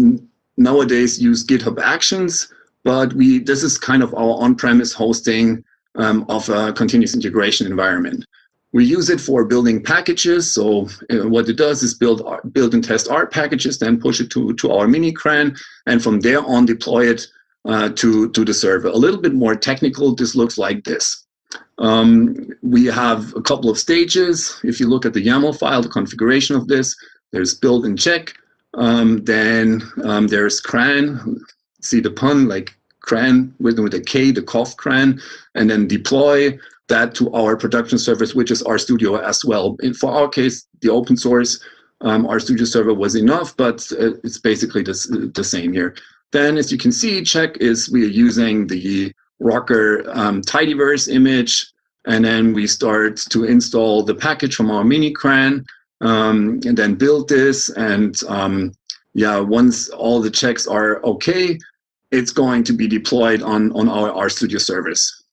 S5: nowadays use GitHub Actions, but this is kind of our on-premise hosting of a continuous integration environment. We use it for building packages. So what it does is build and test our packages, then push it to our mini CRAN, and from there on deploy it to the server. A little bit more technical, this looks like this. We have a couple of stages. If you look at the YAML file, the configuration of this, there's build and check. Then there's CRAN, see the pun, like CRAN with a K, the cough CRAN, and then deploy that to our production service, which is RStudio as well. And for our case, the open source RStudio server was enough, but it's basically the same here. Then, as you can see, check is we are using the Rocker tidyverse image, and then we start to install the package from our mini CRAN, and then build this. And yeah, once all the checks are okay, it's going to be deployed on our RStudio service.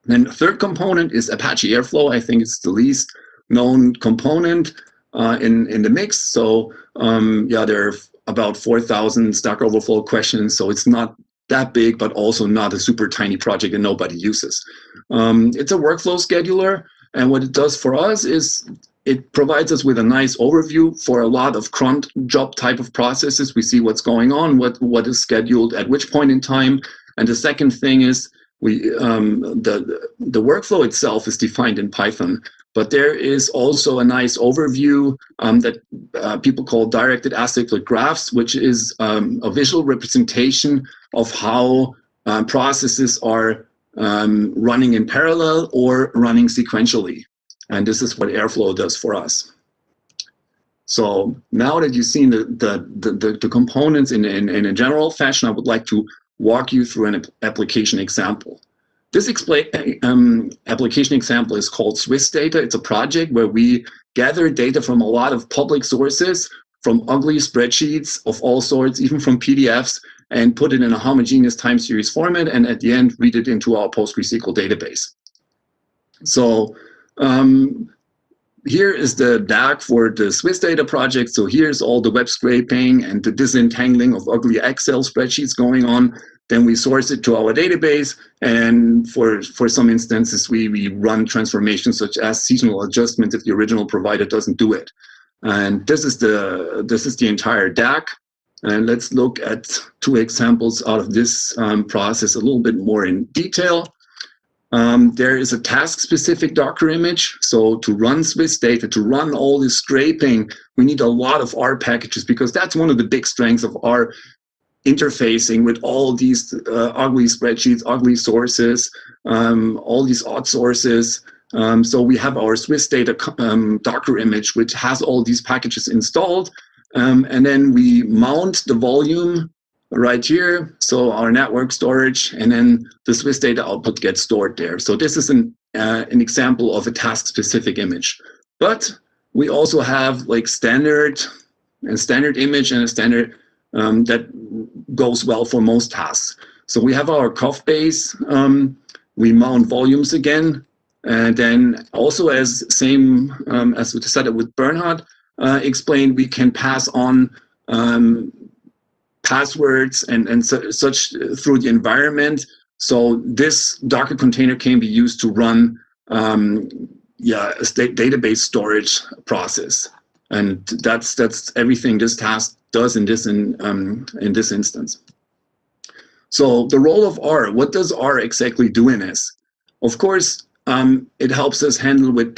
S5: Then the third component is Apache Airflow. I think it's the least known component in the mix. So yeah, there are about 4,000 Stack Overflow questions, so it's not that big, but also not a super tiny project that nobody uses. It's a workflow scheduler, and what it does for us is it provides us with a nice overview for a lot of cron job type of processes. We see what's going on, what is scheduled at which point in time. And the second thing is the workflow itself is defined in Python, but there is also a nice overview that people call directed acyclic graphs, which is a visual representation of how processes are running in parallel or running sequentially. And this is what Airflow does for us. So now that you've seen the components in a general fashion, I would like to walk you through an application example. This application example is called Swissdata. It's a project where we gather data from a lot of public sources, from ugly spreadsheets of all sorts, even from PDFs, and put it in a homogeneous time series format, and at the end, read it into our PostgreSQL database. So here is the DAG for the Swissdata project. So here's all the web scraping and the disentangling of ugly Excel spreadsheets going on. Then we source it to our database, and for some instances, we run transformations such as seasonal adjustments if the original provider doesn't do it. And this is the entire DAG. And let's look at two examples out of this process a little bit more in detail. There is a task-specific Docker image. So to run Swissdata, to run all this scraping, we need a lot of R packages, because that's one of the big strengths of R interfacing with all these ugly spreadsheets, ugly sources, all these odd sources. So we have our Swissdata Docker image, which has all these packages installed. And then we mount the volume right here, so our network storage, and then the Swissdata output gets stored there. So this is an example of a task-specific image. But we also have like standard image and a standard that goes well for most tasks. So we have our COF base. We mount volumes again, and then also as we set it with Bernhard explained, we can pass on passwords and such through the environment. So this Docker container can be used to run a database storage process, and that's everything this task does in this instance. So the role of R, what does R exactly do in this? Of course, it helps us handle with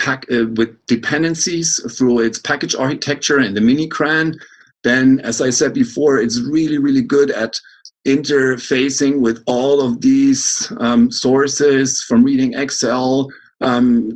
S5: dependencies through its package architecture and the mini-CRAN. Then, as I said before, it's really, really good at interfacing with all of these sources, from reading Excel,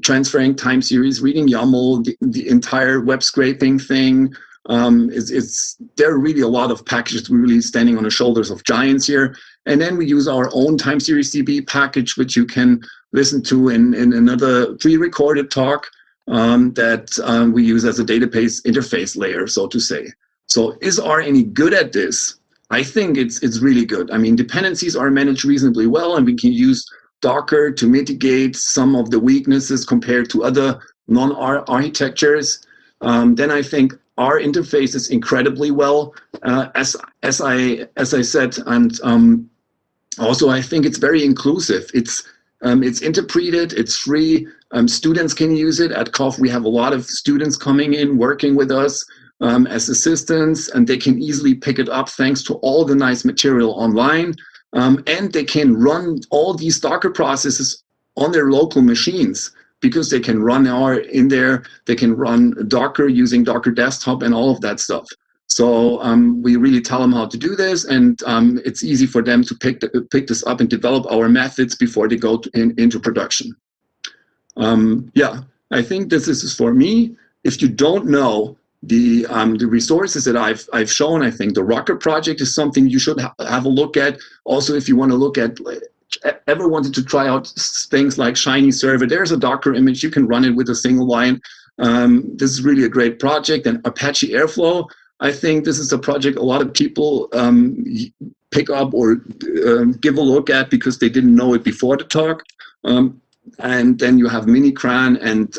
S5: transferring time series, reading YAML, the entire web scraping thing. There are really a lot of packages. We're really standing on the shoulders of giants here. And then we use our own time series DB package, which you can listen to in another pre-recorded talk that we use as a database interface layer, so to say. So is R any good at this? I think it's really good. I mean, dependencies are managed reasonably well, and we can use Docker to mitigate some of the weaknesses compared to other non-R architectures. Then I think R interfaces incredibly well, as I said, and also I think it's very inclusive. It's interpreted, it's free. Students can use it. At COF, we have a lot of students coming in, working with us as assistants, and they can easily pick it up thanks to all the nice material online. And they can run all these Docker processes on their local machines, because they can run R in there. They can run Docker using Docker Desktop and all of that stuff. So we really tell them how to do this, and it's easy for them to pick this up and develop our methods before they go into production. Yeah, I think this is for me. If you don't know the resources that I've shown, I think the Rocker project is something you should have a look at. Also, if you want to look at, ever wanted to try out things like Shiny Server, there's a Docker image. You can run it with a single line. This is really a great project. And Apache Airflow, I think this is a project a lot of people pick up or give a look at because they didn't know it before the talk. And then you have mini-CRAN and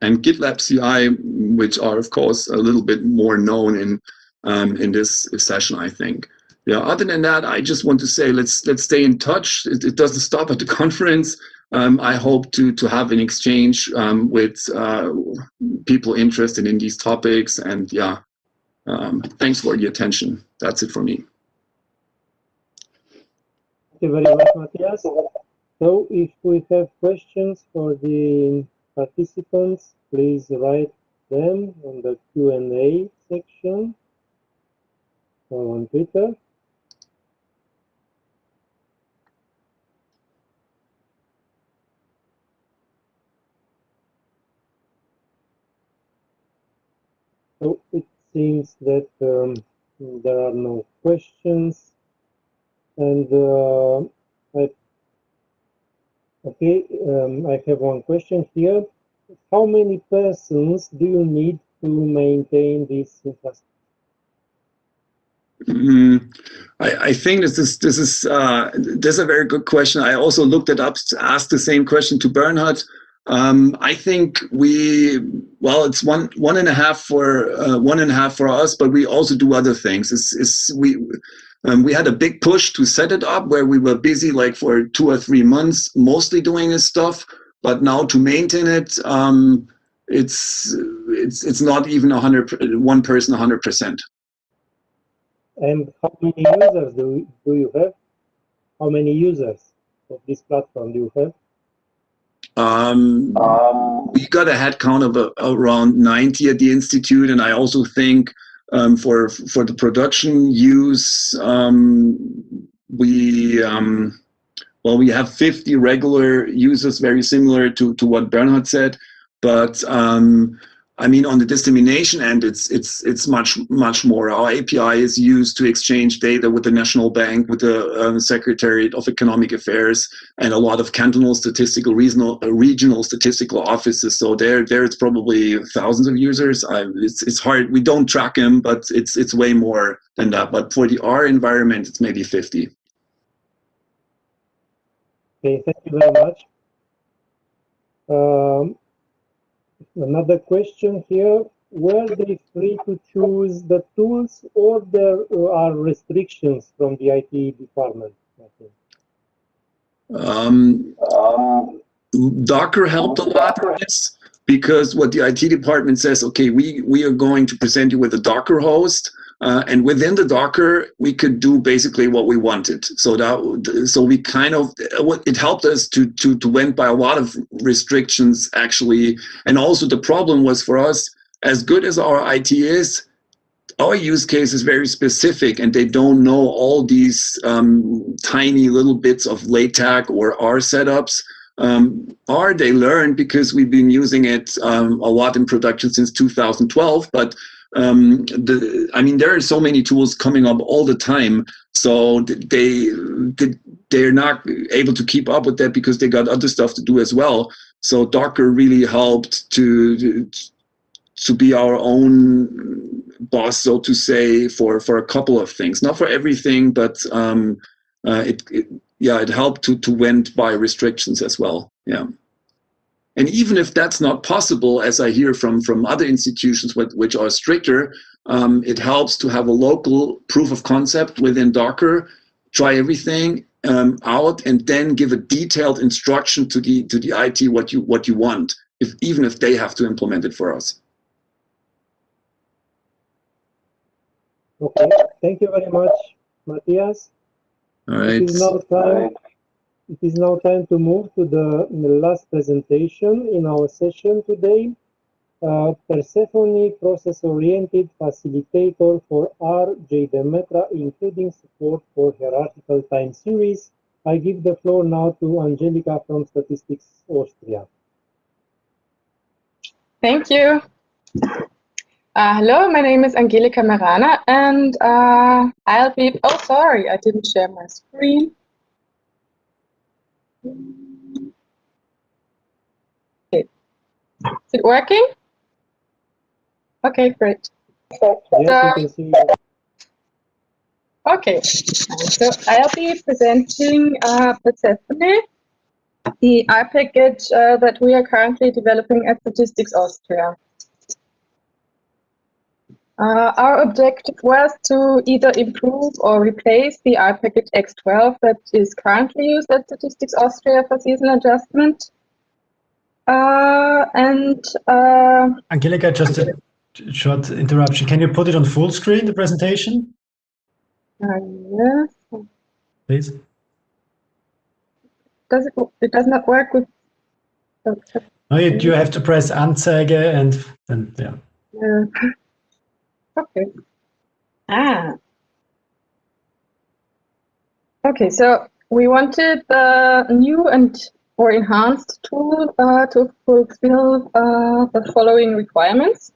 S5: GitLab CI, which are of course a little bit more known in this session, I think. Yeah. Other than that, I just want to say let's stay in touch. It doesn't stop at the conference. I hope to have an exchange with people interested in these topics. And yeah, thanks for the attention. That's it for me.
S2: Thank you very much, Matthias. So if we have questions for the participants, please write them on the Q&A section or on Twitter. So it seems that there are no questions, and I have one question here. How many persons do you need to maintain this infrastructure?
S5: I think this is a very good question. I also looked it up, asked the same question to Bernhard. I think it's one and a half for us, but we also do other things. We had a big push to set it up where we were busy like for 2 or 3 months, mostly doing this stuff. But now to maintain it, it's not even 1 person 100%.
S2: And how many users do you have? How many users of this platform do you have?
S5: We got a head count of around 90 at the Institute, and I also think for the production use, we have 50 regular users, very similar to what Bernhard said, but I mean, on the dissemination end, it's much more. Our API is used to exchange data with the National Bank, with the Secretariat of Economic Affairs, and a lot of cantonal statistical, regional statistical offices. So there's probably thousands of users. It's hard. We don't track them, but it's way more than that. But for the R environment, it's maybe 50.
S2: Okay, thank you very much. Another question here, were they free to choose the tools or there are restrictions from the IT department?
S5: Docker helped a lot with this because what the IT department says, okay, we are going to present you with a Docker host, and within the Docker, we could do basically what we wanted. So we kind of, it helped us to went by a lot of restrictions actually. And also the problem was for us, as good as our IT is, our use case is very specific and they don't know all these tiny little bits of LaTeX or R setups. R they learned because we've been using it a lot in production since 2012, but I mean, there are so many tools coming up all the time, so they're not able to keep up with that because they got other stuff to do as well. So Docker really helped to be our own boss, so to say, for a couple of things, not for everything, but it helped to went by restrictions as well. Yeah. And even if that's not possible, as I hear from other institutions which are stricter, it helps to have a local proof of concept within Docker, try everything out, and then give a detailed instruction to the IT what you want, even if they have to implement it for us.
S2: Okay, thank you very much, Matthias.
S5: All right.
S2: It is now time to move to the last presentation in our session today. Persephone Process-Oriented Facilitator for R JDemetra, including support for hierarchical time series. I give the floor now to Angelica from Statistics Austria.
S6: Thank you. Hello, my name is Angelica Marana, and I'll be, oh sorry, I didn't share my screen. Okay. Is it working? Okay, great.
S2: Yes, we can see you.
S6: Okay, so I'll be presenting Persephone, the R package that we are currently developing at Statistics Austria. Our objective was to either improve or replace the R package X12 that is currently used at Statistics Austria for season adjustment. And
S1: Angelika, just a short interruption. Can you put it on full screen, the presentation,
S6: yes.
S1: please?
S6: It does not work with.
S1: No, you have to press Anzeige and then, yeah.
S6: Okay. Okay, so we wanted a new or enhanced tool to fulfill the following requirements.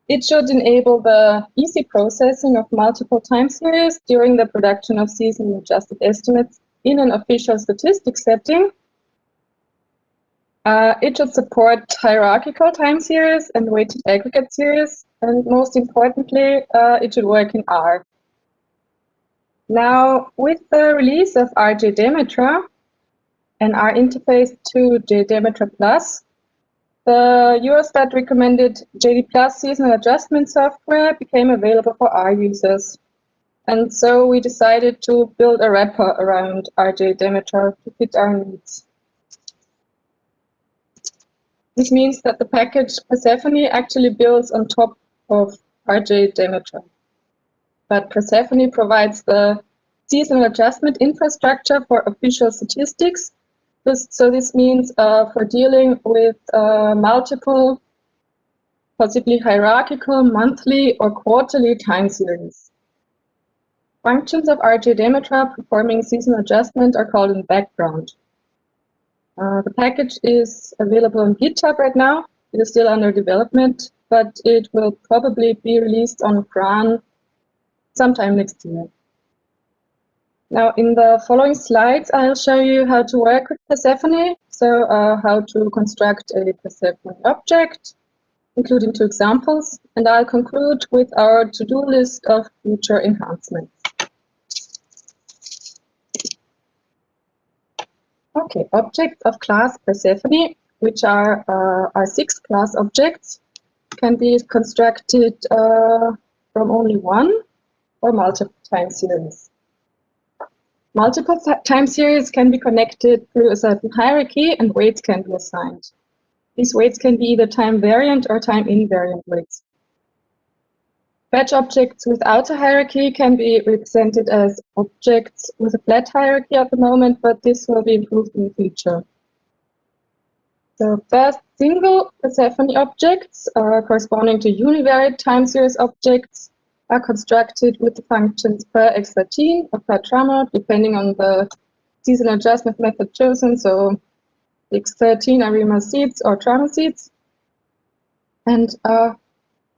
S6: It should enable the easy processing of multiple time series during the production of seasonally adjusted estimates in an official statistics setting. It should support hierarchical time series and weighted aggregate series, and most importantly, it should work in R. Now, with the release of RJDemetra and our interface to JDemetra Plus, the Eurostat recommended JD Plus seasonal adjustment software became available for R users. And so we decided to build a wrapper around RJDemetra to fit our needs. This means that the package Persephone actually builds on top of RJDemetra. But Persephone provides the seasonal adjustment infrastructure for official statistics. So this means for dealing with multiple, possibly hierarchical, monthly or quarterly time series. Functions of RJDemetra performing seasonal adjustment are called in background. The package is available on GitHub right now. It is still under development, but it will probably be released on Gran sometime next year. Now, in the following slides, I'll show you how to work with Persephone. So how to construct a Persephone object, including 2 examples. And I'll conclude with our to-do list of future enhancements. Okay, objects of class Persephone, which are our 6 class objects, can be constructed from only one or multiple time series. Multiple time series can be connected through a certain hierarchy and weights can be assigned. These weights can be either time variant or time invariant weights. Batch objects without a hierarchy can be represented as objects with a flat hierarchy at the moment, but this will be improved in the future. So first, single Persephone objects corresponding to univariate time series objects are constructed with the functions per x13 or per trammer, depending on the seasonal adjustment method chosen. So x13 are REMA seeds or trammer seeds. And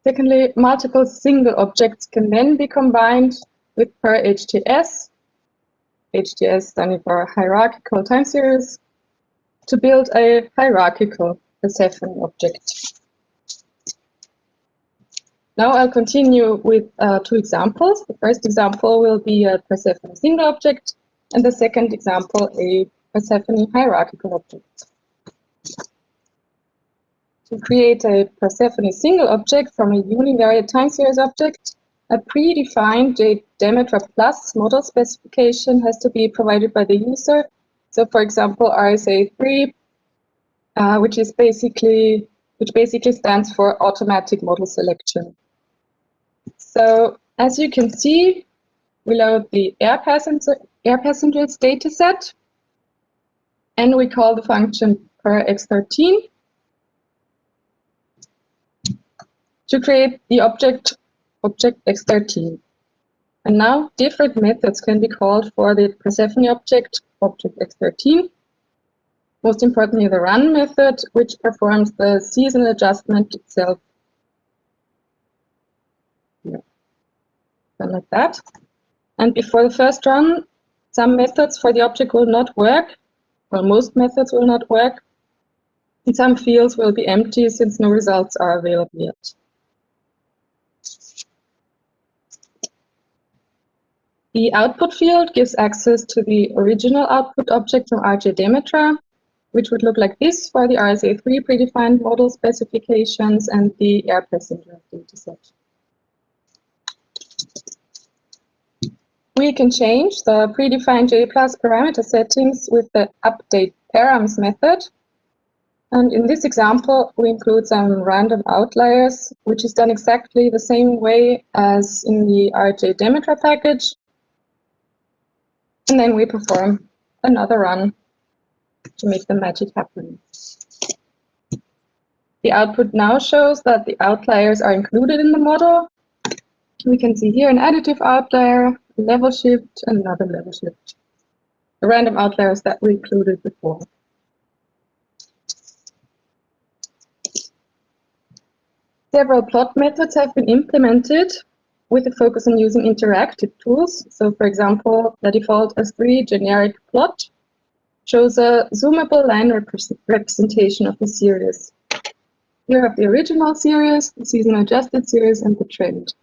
S6: secondly, multiple single objects can then be combined with per HTS, HTS standing for hierarchical time series, to build a hierarchical Persephone object. Now I'll continue with 2 examples. The first example will be a Persephone single object, and the second example a Persephone hierarchical object. To create a Persephone single object from a univariate time series object, a predefined JDemetra Plus model specification has to be provided by the user. So, for example, RSA3, which basically stands for automatic model selection. So, as you can see, we load the air passengers dataset, and we call the function per x13 to create the object x13. And now different methods can be called for the Persephone object x13. Most importantly, the run method, which performs the seasonal adjustment itself. Yeah. Done like that. And before the first run, some methods for the object will not work. Well, most methods will not work. And some fields will be empty since no results are available yet. The output field gives access to the original output object from RJDemetra, which would look like this for the RSA3 predefined model specifications and the air passenger dataset. We can change the predefined J+ parameter settings with the update params method. And in this example, we include some random outliers, which is done exactly the same way as in the RJ Demetra package. And then we perform another run to make the magic happen. The output now shows that the outliers are included in the model. We can see here an additive outlier, a level shift, and another level shift. The random outliers that we included before. Several plot methods have been implemented with a focus on using interactive tools. So, for example, the default S3 generic plot shows a zoomable line representation of the series. Here I have the original series, the season adjusted series, and the trend.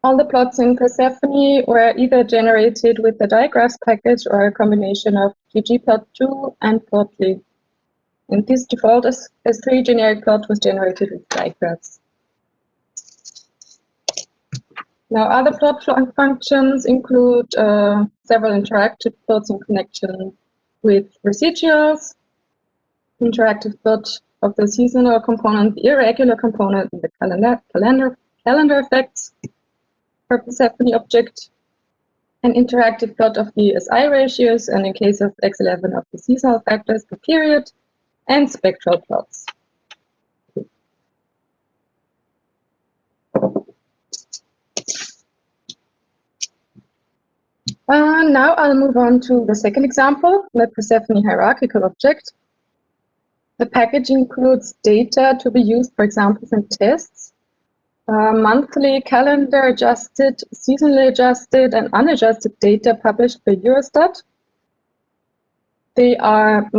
S6: All the plots in Persephone were either generated with the digraphs package or a combination of ggplot2 and plotly. And this default S3 generic plot was generated with digraphs. Now, other plot functions include several interactive plots in connection with residuals, interactive plot of the seasonal component, the irregular component, and the calendar effects for Persephone object, an interactive plot of the SI ratios, and in case of X11 of the seasonal factors per period, and spectral plots. Now I'll move on to the second example, the Persephone hierarchical object. The package includes data to be used for examples and tests, monthly, calendar adjusted, seasonally adjusted, and unadjusted data published by Eurostat. They are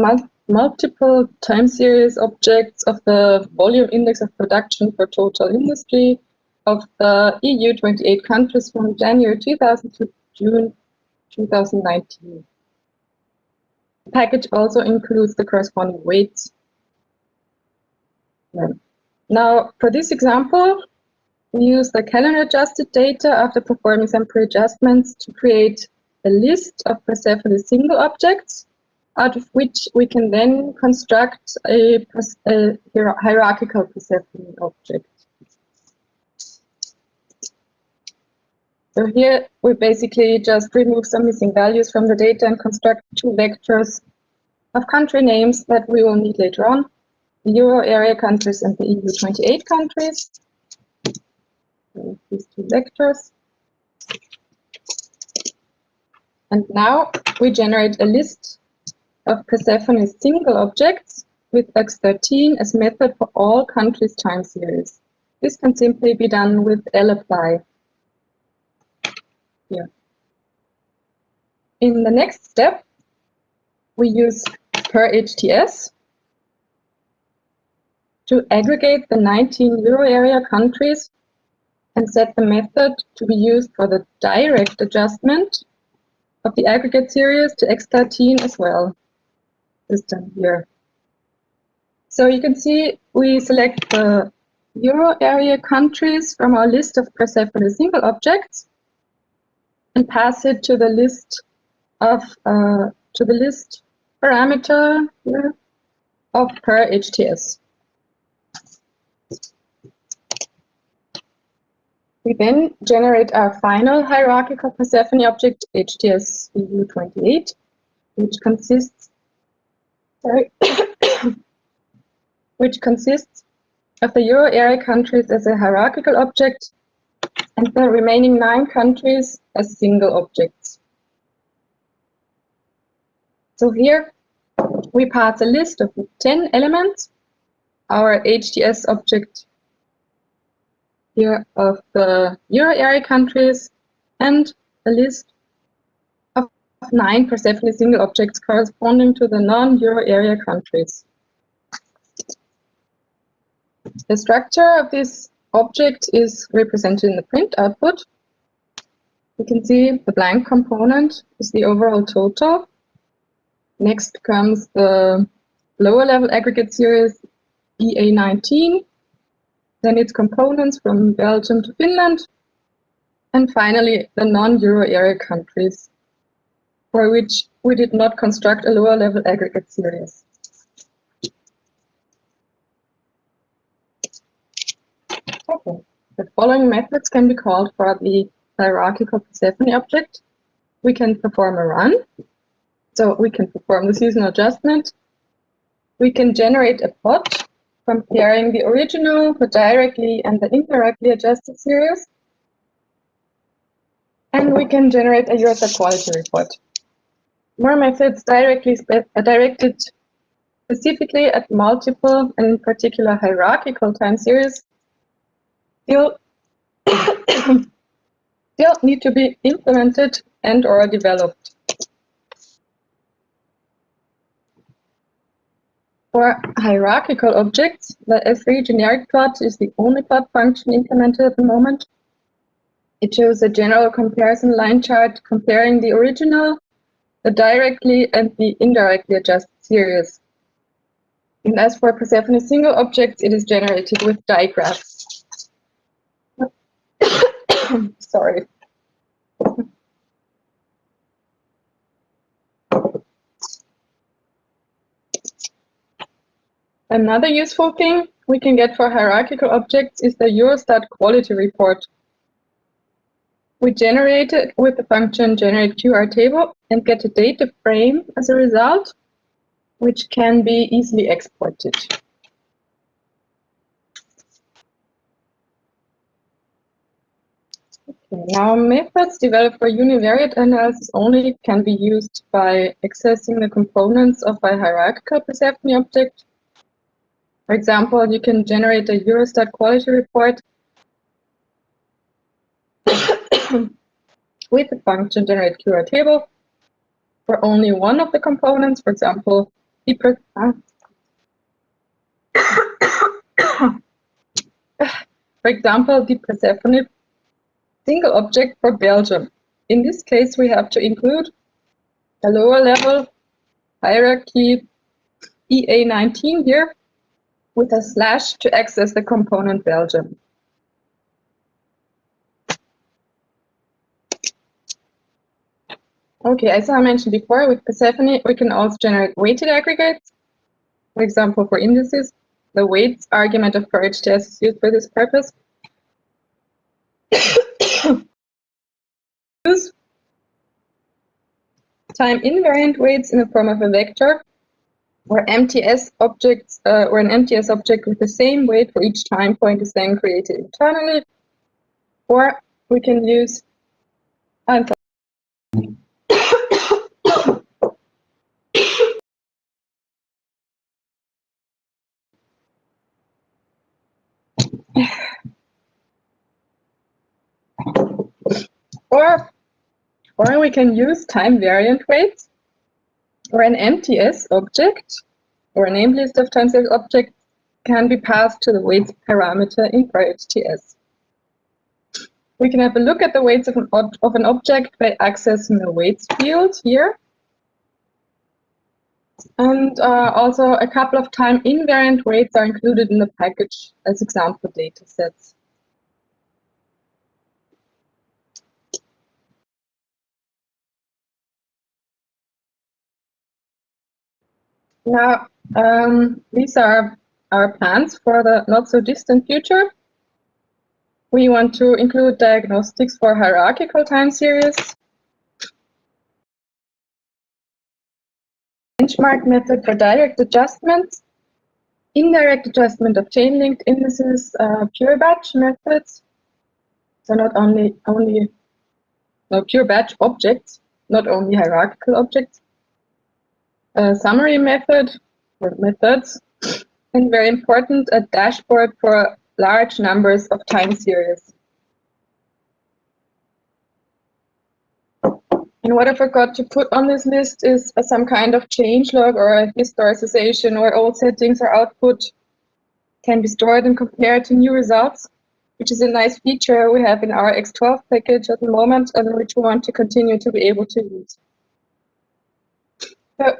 S6: multiple time series objects of the volume index of production for total industry of the EU 28 countries from January 2000 to June 2019. The package also includes the corresponding weights. Now, for this example, we use the calendar adjusted data after performing some pre-adjustments to create a list of Persephone single objects, out of which we can then construct a hierarchical Persephone object. So here we basically just remove some missing values from the data and construct two vectors of country names that we will need later on, the Euro area countries and the EU 28 countries. So these two vectors. And now we generate a list of Persephone single objects with X13 as method for all countries time series. This can simply be done with lapply. Here. In the next step, we use per HTS to aggregate the 19 Euro area countries and set the method to be used for the direct adjustment of the aggregate series to X13 as well. This done here. So you can see we select the Euro area countries from our list of Persephone single objects and pass it to the list of parameter here of per HTS. We then generate our final hierarchical Persephone object HTS EU28, which consists of the Euro area countries as a hierarchical object and the remaining 9 countries as single objects. So here we pass a list of 10 elements, our HTS object here of the Euro area countries, and a list of 9 Persephone single objects corresponding to the non-Euro area countries. The structure of this object is represented in the print output. You can see the blank component is the overall total. Next comes the lower level aggregate series EA19, then its components from Belgium to Finland, and finally the non-Euro area countries, for which we did not construct a lower level aggregate series. The following methods can be called for the hierarchical Persephone object. We can perform a run, so we can perform the seasonal adjustment. We can generate a plot comparing the original, the directly and the indirectly adjusted series. And we can generate a user quality report. More methods directed specifically at multiple and in particular hierarchical time series still need to be implemented and or developed. For hierarchical objects, the F3 generic plot is the only plot function implemented at the moment. It shows a general comparison line chart comparing the original, the directly and the indirectly adjusted series. And as for Persephone single objects, it is generated with digraphs. Sorry. Another useful thing we can get for hierarchical objects is the Eurostat quality report. We generate it with the function generate QR table and get a data frame as a result, which can be easily exported. Okay, now methods developed for univariate analysis only can be used by accessing the components of a hierarchical Persephone object. For example, you can generate a Eurostat quality report with the function generate QR table for only one of the components, for example, the Persephone single object for Belgium. In this case, we have to include a lower level hierarchy EA19 here with a slash to access the component Belgium. Okay, as I mentioned before, with Persephone, we can also generate weighted aggregates. For example, for indices, the weights argument of HTS is used for this purpose. Use time invariant weights in the form of a vector or MTS objects, or an MTS object with the same weight for each time point is then created internally, or we can use or we can use time variant weights or an MTS object or a named list of time series objects can be passed to the weights parameter in HTS. We can have a look at the weights of an object by accessing the weights field here. And also a couple of time invariant weights are included in the package as example data sets. Now, these are our plans for the not so distant future. We want to include diagnostics for hierarchical time series, benchmark method for direct adjustments, indirect adjustment of chain-linked indices, pure batch methods, so not only pure batch objects, not only hierarchical objects, summary method or methods, and very important, a dashboard for large numbers of time series. And what I forgot to put on this list is some kind of changelog or a historicization where old settings or output can be stored and compared to new results, which is a nice feature we have in our X12 package at the moment and which we want to continue to be able to use. So,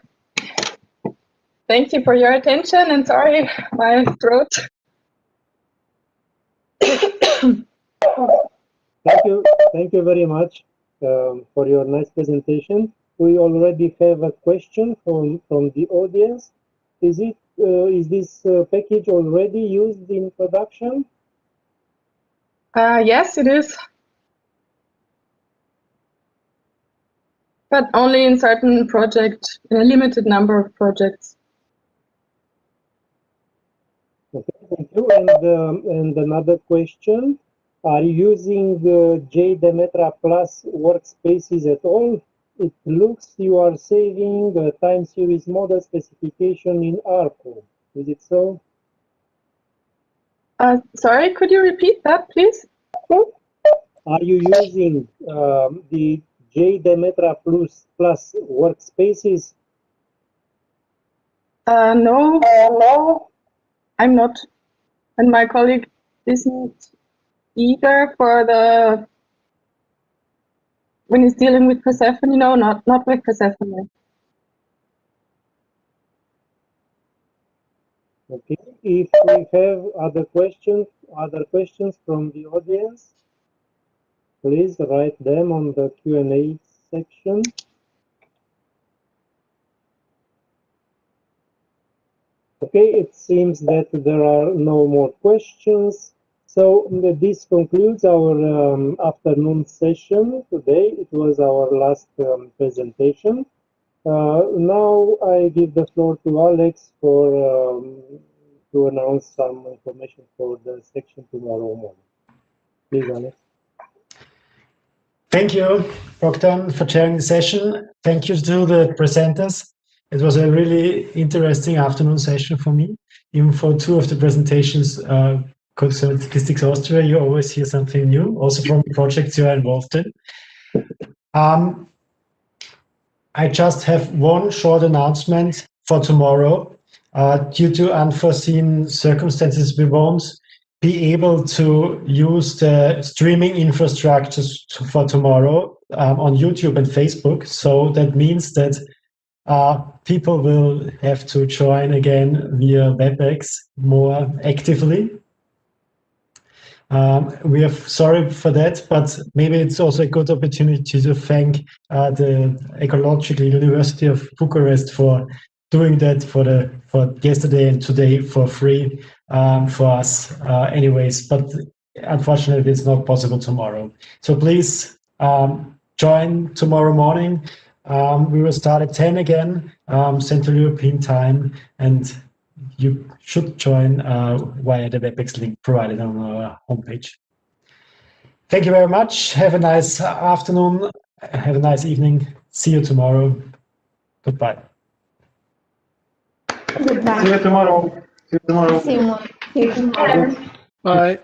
S6: thank you for your attention, and sorry, my throat.
S2: Thank you very much for your nice presentation. We already have a question from the audience. Is this package already used in production?
S6: Yes, it is. But only in certain projects, in a limited number of projects.
S2: Okay, thank you. And another question. Are you using JDemetra Plus workspaces at all? It looks you are saving a time series model specification in ARCO. Is it so?
S6: Sorry, could you repeat that, please?
S2: Are you using the JDemetra Plus workspaces?
S6: No, I'm not. And my colleague isn't either for the, when he's dealing with Persephone, no, not with Persephone.
S2: Okay, if we have other questions from the audience, please write them on the Q&A section. Okay, it seems that there are no more questions. So this concludes our afternoon session today. It was our last presentation. Now I give the floor to Alex for to announce some information for the section tomorrow morning. Please, Alex.
S1: Thank you, Bogdan, for chairing the session. Thank you to the presenters. It was a really interesting afternoon session for me. Even for two of the presentations concerning Statistics Austria, you always hear something new, also from the projects you are involved in. I just have one short announcement for tomorrow. Due to unforeseen circumstances, we won't be able to use the streaming infrastructures for tomorrow on YouTube and Facebook. So that means that people will have to join again via WebEx more actively. We are sorry for that, but maybe it's also a good opportunity to thank the Ecological University of Bucharest for doing that for yesterday and today for free for us anyways, but unfortunately it's not possible tomorrow. So please join tomorrow morning. We will start at 10 again, Central European time, and you should join via the WebEx link provided on our homepage. Thank you very much. Have a nice afternoon. Have a nice evening. See you tomorrow. Goodbye.
S7: Goodbye.
S3: See you tomorrow.
S7: See you tomorrow.
S4: Bye.